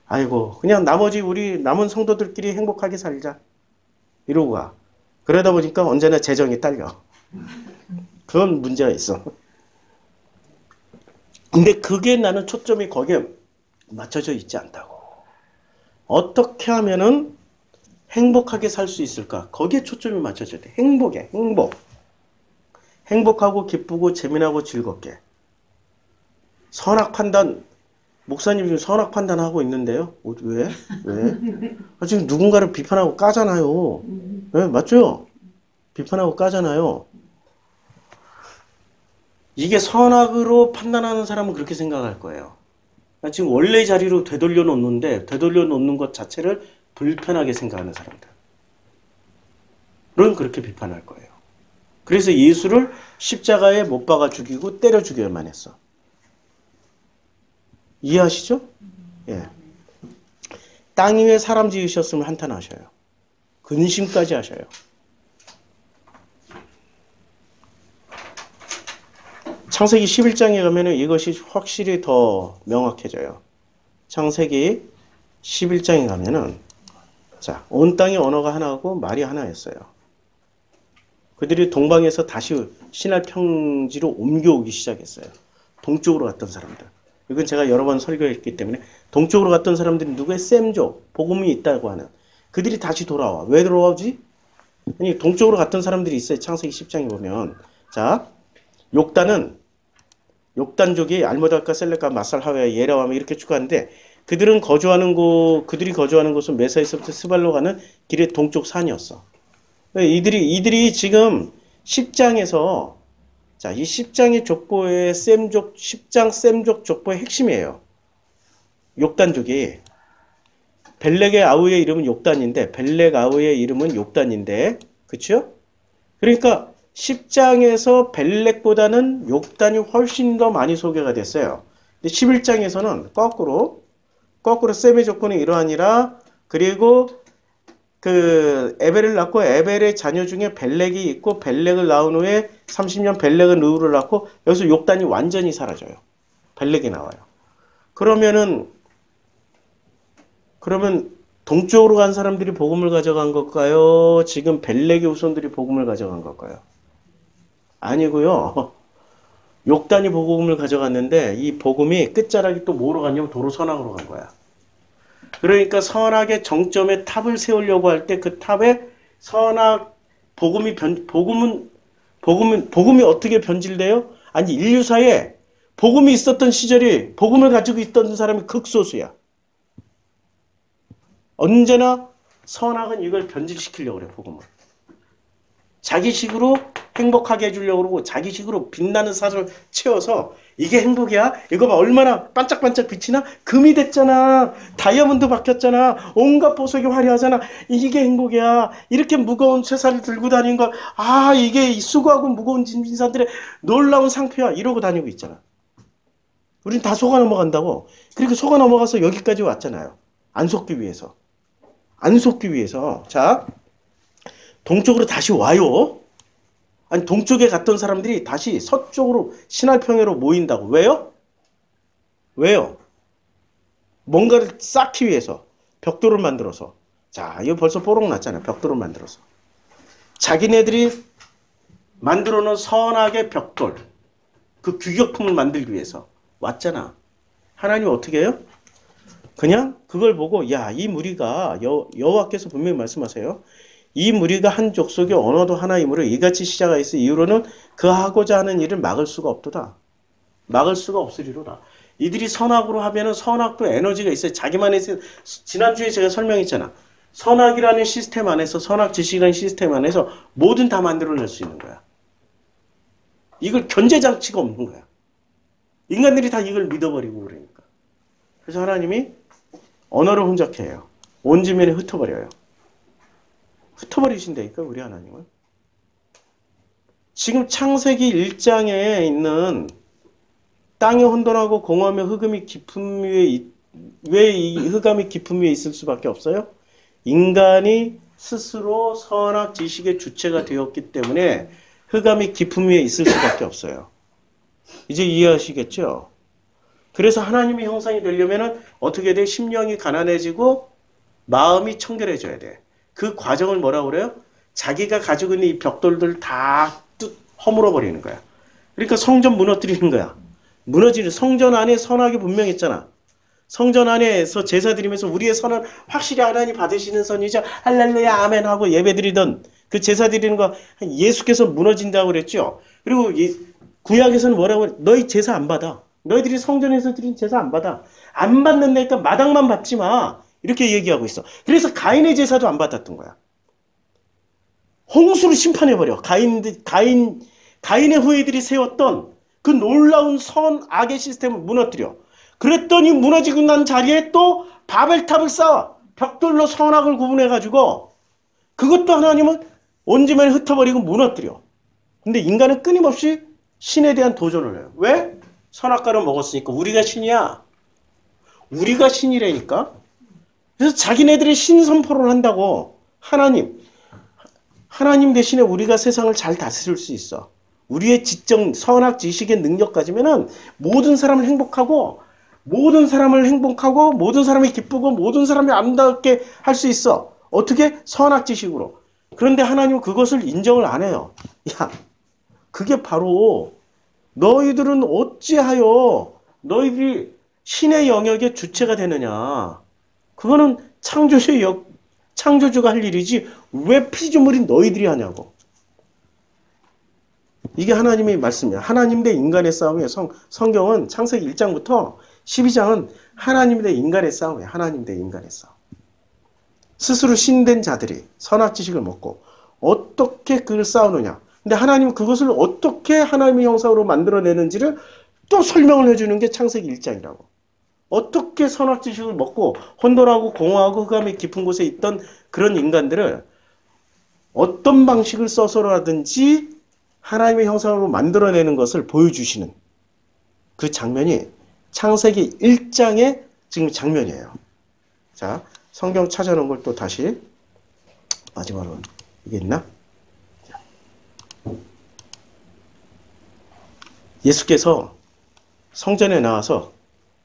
[SPEAKER 1] 아이고 그냥 나머지 우리 남은 성도들끼리 행복하게 살자. 이러고 가. 그러다 보니까 언제나 재정이 딸려. 그런 문제가 있어. 근데 그게 나는 초점이 거기에 맞춰져 있지 않다고. 어떻게 하면은 행복하게 살 수 있을까? 거기에 초점이 맞춰져야 돼. 행복에, 행복. 행복하고 기쁘고 재미나고 즐겁게. 선악 판단, 목사님 지금 선악 판단하고 있는데요. 왜? 왜? 지금 누군가를 비판하고 까잖아요. 네, 맞죠? 비판하고 까잖아요. 이게 선악으로 판단하는 사람은 그렇게 생각할 거예요. 지금 원래 자리로 되돌려 놓는데 되돌려 놓는 것 자체를 불편하게 생각하는 사람들은 그렇게 비판할 거예요. 그래서 예수를 십자가에 못 박아 죽이고 때려 죽여야만 했어. 이해하시죠? 예. 땅 위에 사람 지으셨으면 한탄하셔요. 근심까지 하셔요. 창세기 11장에 가면은 이것이 확실히 더 명확해져요. 창세기 11장에 가면은 자, 온 땅의 언어가 하나고 말이 하나였어요. 그들이 동방에서 다시 신할 평지로 옮겨오기 시작했어요. 동쪽으로 갔던 사람들. 이건 제가 여러 번 설교했기 때문에 동쪽으로 갔던 사람들이 누구의 셈족, 복음이 있다고 하는 그들이 다시 돌아와. 왜 돌아오지? 아니 동쪽으로 갔던 사람들이 있어요. 창세기 10장에 보면 자, 욕단족이 알모달과 셀렉과 마살 하웨와 예라와며 이렇게 쭉 가는데 그들이 거주하는 곳은 메사에서부터 스발로 가는 길의 동쪽 산이었어. 이들이 지금 10장에서 자, 이 10장의 족보의 10장 셈족 족보의 핵심이에요. 욕단족이 벨렉의 아우의 이름은 욕단인데 벨렉 아우의 이름은 욕단인데 그쵸? 그러니까 10장에서 벨렉보다는 욕단이 훨씬 더 많이 소개가 됐어요. 근데 11장에서는 거꾸로 셈의 조건이 이러하니라 그리고 그 에벨을 낳고 에벨의 자녀 중에 벨렉이 있고 벨렉을 낳은 후에 30년 벨렉은 르우를 낳고 여기서 욕단이 완전히 사라져요. 벨렉이 나와요. 그러면 동쪽으로 간 사람들이 복음을 가져간 걸까요? 지금 벨렉의 후손들이 복음을 가져간 걸까요? 아니고요. 욕단이 복음을 가져갔는데 이 복음이 끝자락이 또 뭐로 갔냐면 도로 선악으로 간 거야. 그러니까 선악의 정점에 탑을 세우려고 할 때 그 탑에 선악 복음이 어떻게 변질돼요? 아니 인류사에 복음이 있었던 시절이 복음을 가지고 있던 사람이 극소수야. 언제나 선악은 이걸 변질시키려고 그래, 복음을. 자기식으로 행복하게 해주려고 그러고 자기식으로 빛나는 사슬을 채워서 이게 행복이야? 이거 봐 얼마나 반짝반짝 비치나? 금이 됐잖아. 다이아몬드 박혔잖아. 온갖 보석이 화려하잖아. 이게 행복이야. 이렇게 무거운 쇠사를 들고 다니는 거 이게 수고하고 무거운 인산들의 놀라운 상표야. 이러고 다니고 있잖아. 우린 다 속아 넘어간다고. 그리고 속아 넘어가서 여기까지 왔잖아요. 안 속기 위해서. 자, 동쪽으로 다시 와요. 아니 동쪽에 갔던 사람들이 다시 서쪽으로 신할평야로 모인다고. 왜요? 뭔가를 쌓기 위해서 벽돌을 만들어서. 자, 이거 벌써 뽀록 났잖아요. 벽돌을 만들어서. 자기네들이 만들어 놓은 선악의 벽돌, 그 규격품을 만들기 위해서 왔잖아. 하나님 어떻게 해요? 그냥 그걸 보고 이 무리가 여호와께서 분명히 말씀하세요. 이 무리가 한 족속의 언어도 하나이므로 이같이 시작하였을 이후로는 그 하고자 하는 일을 막을 수가 없도다. 막을 수가 없으리로다. 이들이 선악으로 하면은 선악도 에너지가 있어요. 자기만의 지난주에 제가 설명했잖아. 선악이라는 시스템 안에서 선악 지식이라는 시스템 안에서 뭐든 다 만들어낼 수 있는 거야. 이걸 견제장치가 없는 거야. 인간들이 다 이걸 믿어버리고 그러니까. 그래서 하나님이 언어를 혼잡해요. 온 지면에 흩어버려요. 흩어버리신다니까 우리 하나님은. 지금 창세기 1장에 있는 땅이 혼돈하고 공허하며 흑암이 깊음 위에 왜 이 흑암이 깊음 위에 있을 수밖에 없어요? 인간이 스스로 선악 지식의 주체가 되었기 때문에 흑암이 깊음 위에 있을 수밖에 없어요. 이제 이해하시겠죠? 그래서 하나님의 형상이 되려면 어떻게 돼? 심령이 가난해지고 마음이 청결해져야 돼. 그 과정을 뭐라고 그래요? 자기가 가지고 있는 이 벽돌들 다 허물어 버리는 거야. 그러니까 성전 무너뜨리는 거야. 무너지는 성전 안에 선악이 분명했잖아. 성전 안에서 제사 드리면서 우리의 선은 확실히 하나님 받으시는 선이죠. 할렐루야 아멘 하고 예배 드리던 그 제사 드리는 거 예수께서 무너진다고 그랬죠. 그리고 구약에서는 뭐라고 그래? 너희 제사 안 받아. 너희들이 성전에서 드린 제사 안 받아. 안 받는다니까 마당만 받지 마. 이렇게 얘기하고 있어. 그래서 가인의 제사도 안 받았던 거야. 홍수로 심판해버려. 가인의 후예들이 세웠던 그 놀라운 악의 시스템을 무너뜨려. 그랬더니 무너지고 난 자리에 또 바벨탑을 쌓아. 벽돌로 선악을 구분해가지고 그것도 하나님은 온지면에 흩어버리고 무너뜨려. 근데 인간은 끊임없이 신에 대한 도전을 해요. 왜? 선악과를 먹었으니까. 우리가 신이야. 우리가 신이라니까. 그래서 자기네들이 신 선포를 한다고. 하나님 대신에 우리가 세상을 잘 다스릴 수 있어. 우리의 지적, 선악, 지식의 능력 가지면은 모든 사람을 행복하고, 모든 사람이 기쁘고, 모든 사람이 아름답게 할 수 있어. 어떻게? 선악 지식으로. 그런데 하나님은 그것을 인정을 안 해요. 야, 그게 바로 너희들은 어찌하여 너희들이 신의 영역의 주체가 되느냐. 그거는 창조주가 할 일이지 왜 피조물인 너희들이 하냐고. 이게 하나님의 말씀이야. 하나님 대 인간의 싸움이에요. 성경은 창세기 1장부터 12장은 하나님 대 인간의 싸움이에요. 하나님 대 인간의 싸움. 스스로 신된 자들이 선악 지식을 먹고 어떻게 그걸 싸우느냐. 근데 하나님은 그것을 어떻게 하나님의 형상으로 만들어내는지를 또 설명을 해주는 게 창세기 1장이라고. 어떻게 선악 지식을 먹고 혼돈하고 공허하고 흑암이 깊은 곳에 있던 그런 인간들을 어떤 방식을 써서라든지 하나님의 형상으로 만들어내는 것을 보여주시는 그 장면이 창세기 1장의 지금 장면이에요. 자, 성경 찾아놓은 걸 또 다시 마지막으로 이게 있나? 예수께서 성전에 나와서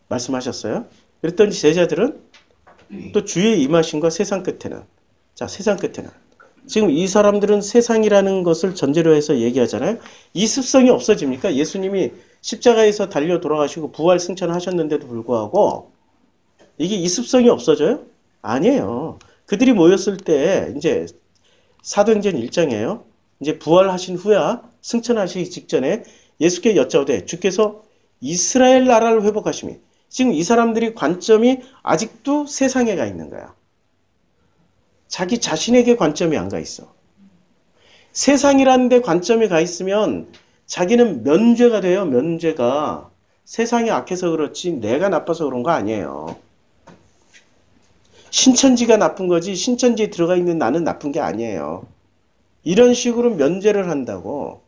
[SPEAKER 1] 말씀하셨어요. 그랬더니 제자들은 또 주의 임하심과 세상 끝에는, 자, 세상 끝에는, 지금 이 사람들은 세상이라는 것을 전제로 해서 얘기하잖아요. 이 습성이 없어집니까? 예수님이 십자가에서 달려 돌아가시고 부활 승천하셨는데도 불구하고 이게 이 습성이 없어져요? 아니에요. 그들이 모였을 때 이제 사도행전 1장이에요. 이제 부활하신 후야 승천하시기 직전에 예수께 여짜오되 주께서 이스라엘 나라를 회복하심이, 지금 이 사람들이 관점이 아직도 세상에 가 있는 거야. 자기 자신에게 관점이 안 가 있어. 세상이라는 데 관점이 가 있으면 자기는 면죄가 돼요. 면죄가. 세상이 악해서 그렇지 내가 나빠서 그런 거 아니에요. 신천지가 나쁜 거지 신천지에 들어가 있는 나는 나쁜 게 아니에요. 이런 식으로 면죄를 한다고.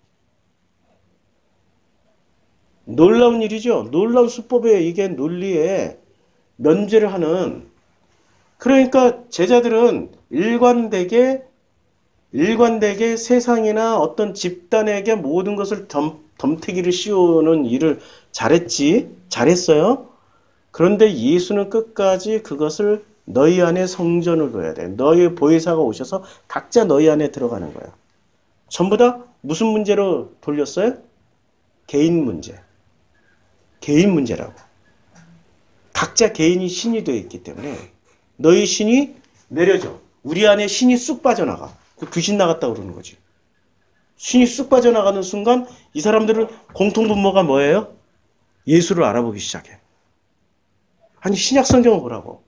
[SPEAKER 1] 놀라운 일이죠. 놀라운 수법에 이게 논리에 면죄를 하는. 그러니까 제자들은 일관되게 세상이나 어떤 집단에게 모든 것을 덤태기를 씌우는 일을 잘했어요. 그런데 예수는 끝까지 그것을 너희 안에 성전을 둬야 돼. 너희 보혜사가 오셔서 각자 너희 안에 들어가는 거야. 전부 다 무슨 문제로 돌렸어요? 개인 문제. 개인 문제라고. 각자 개인이 신이 되어 있기 때문에 너희 신이 내려져. 우리 안에 신이 쑥 빠져나가. 그 귀신 나갔다 그러는 거지. 신이 쑥 빠져나가는 순간 이 사람들은 공통분모가 뭐예요? 예수를 알아보기 시작해. 아니 신약 성경을 보라고.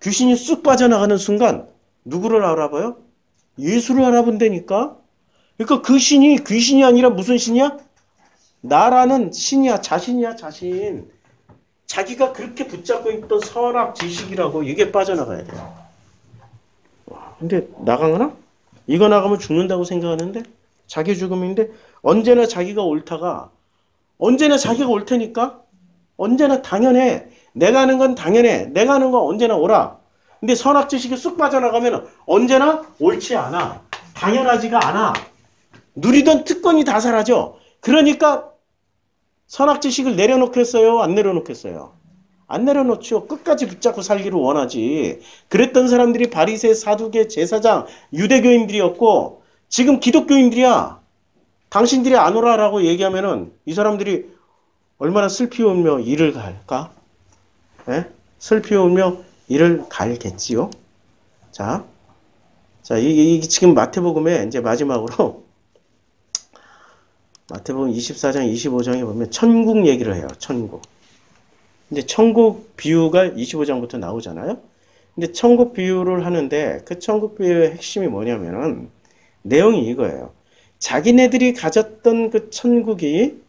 [SPEAKER 1] 귀신이 쑥 빠져나가는 순간 누구를 알아봐요? 예수를 알아본다니까. 그러니까 그 신이 귀신이 아니라 무슨 신이야? 나라는 신이야. 자신이야. 자신. 자기가 그렇게 붙잡고 있던 선악 지식이라고 이게 빠져나가야 돼요. 근데 나가나? 이거 나가면 죽는다고 생각하는데 자기 죽음인데 언제나 자기가 옳다가 언제나 자기가 옳다니까. 언제나 당연해. 내가 하는 건 당연해. 내가 하는 건 언제나 옳아. 근데 선악지식이 쑥 빠져나가면 언제나 옳지 않아. 당연하지가 않아. 누리던 특권이 다 사라져. 그러니까 선악지식을 내려놓겠어요? 안 내려놓겠어요? 안 내려놓죠. 끝까지 붙잡고 살기를 원하지. 그랬던 사람들이 바리새, 사두개, 제사장, 유대교인들이었고 지금 기독교인들이야. 당신들이 안 오라라고 얘기하면은 이 사람들이 얼마나 슬피 울며 이를 갈까? 예? 슬피 울며 이를 갈겠지요. 자, 이 지금 마태복음에 이제 마지막으로 마태복음 24장, 25장에 보면 천국 얘기를 해요. 천국. 근데 천국 비유가 25장부터 나오잖아요. 근데 천국 비유를 하는데 그 천국 비유의 핵심이 뭐냐면은 내용이 이거예요. 자기네들이 가졌던 그 천국이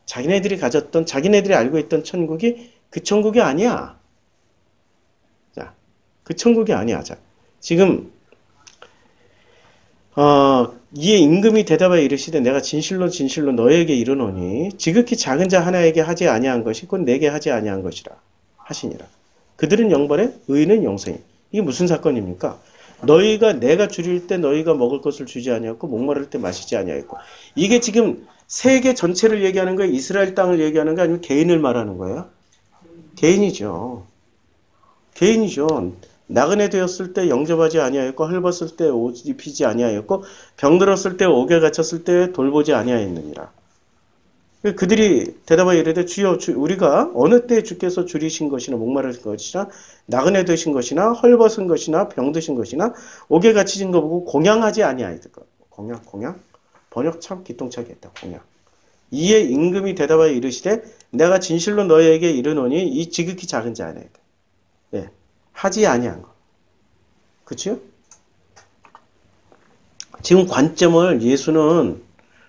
[SPEAKER 1] 자기네들이 알고 있던 천국이 그 천국이 아니야. 자, 그 천국이 아니야. 자, 지금 이에 임금이 대답하여 이르시되 내가 진실로 진실로 너에게 이르노니 지극히 작은 자 하나에게 하지 아니한 것이 곧 내게 하지 아니한 것이라 하시니라. 그들은 영벌에 의인은 영생이. 이게 무슨 사건입니까? 너희가 내가 줄일 때 너희가 먹을 것을 주지 아니하였고 목마를 때 마시지 아니하였고. 이게 지금 세계 전체를 얘기하는 거예요? 이스라엘 땅을 얘기하는 거 아니면 개인을 말하는 거예요? 개인이죠. 개인이죠. 나그네 되었을 때 영접하지 아니하였고 헐벗을 때 옷 입히지 아니하였고 병들었을 때 옥에 갇혔을 때 돌보지 아니하였느니라. 그들이 대답하여 이르되 주여 우리가 어느 때 주께서 줄이신 것이나 목마르신 것이나 나그네 되신 것이나 헐벗은 것이나 병드신 것이나 옥에 갇히신 거 보고 공양하지 아니하였을까. 공양 번역 참 기똥차게 했다. 공양. 이에 임금이 대답하여 이르시되 내가 진실로 너희에게 이르노니 이 지극히 작은 자 아니하였다. 예. 하지 아니한 거. 그렇죠? 지금 예수는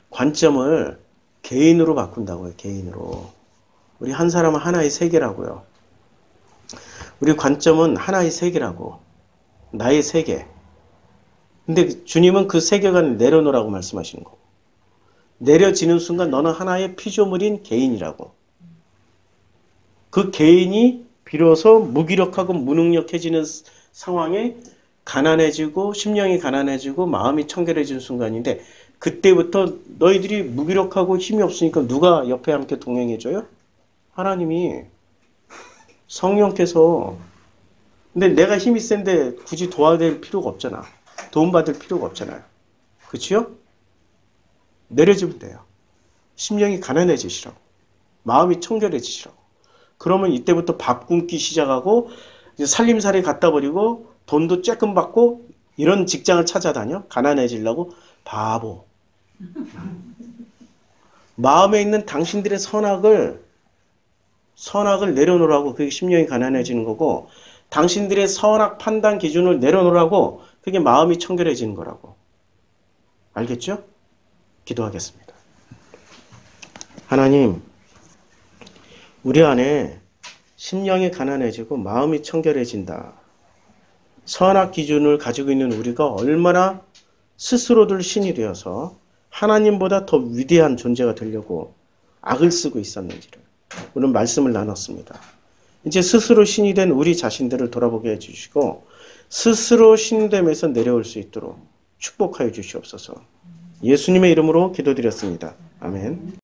[SPEAKER 1] 관점을 개인으로 바꾼다고요. 개인으로. 우리 한 사람은 하나의 세계라고요. 우리 관점은 하나의 세계라고. 나의 세계. 근데 주님은 그 세계관을 내려놓으라고 말씀하시는 거고. 내려지는 순간 너는 하나의 피조물인 개인이라고. 그 개인이 비로소 무기력하고 무능력해지는 상황에 가난해지고 심령이 가난해지고 마음이 청결해지는 순간인데 그때부터 너희들이 무기력하고 힘이 없으니까 누가 옆에 함께 동행해줘요? 하나님이 성령께서. 근데 내가 힘이 센데 굳이 도와줄 필요가 없잖아. 도움받을 필요가 없잖아요. 그치요? 내려지면 돼요. 심령이 가난해지시라고. 마음이 청결해지시라고. 그러면 이때부터 밥 굶기 시작하고 살림살이 갖다 버리고 돈도 쬐끔 받고 이런 직장을 찾아다녀? 가난해지려고? 바보. 마음에 있는 당신들의 선악을 내려놓으라고. 그게 심령이 가난해지는 거고 당신들의 선악 판단 기준을 내려놓으라고. 그게 마음이 청결해지는 거라고. 알겠죠? 기도하겠습니다. 하나님, 우리 안에 심령이 가난해지고 마음이 청결해진다. 선악 기준을 가지고 있는 우리가 얼마나 스스로들 신이 되어서 하나님보다 더 위대한 존재가 되려고 악을 쓰고 있었는지를 오늘 말씀을 나눴습니다. 이제 스스로 신이 된 우리 자신들을 돌아보게 해주시고 스스로 신됨에서 내려올 수 있도록 축복하여 주시옵소서. 예수님의 이름으로 기도드렸습니다. 아멘.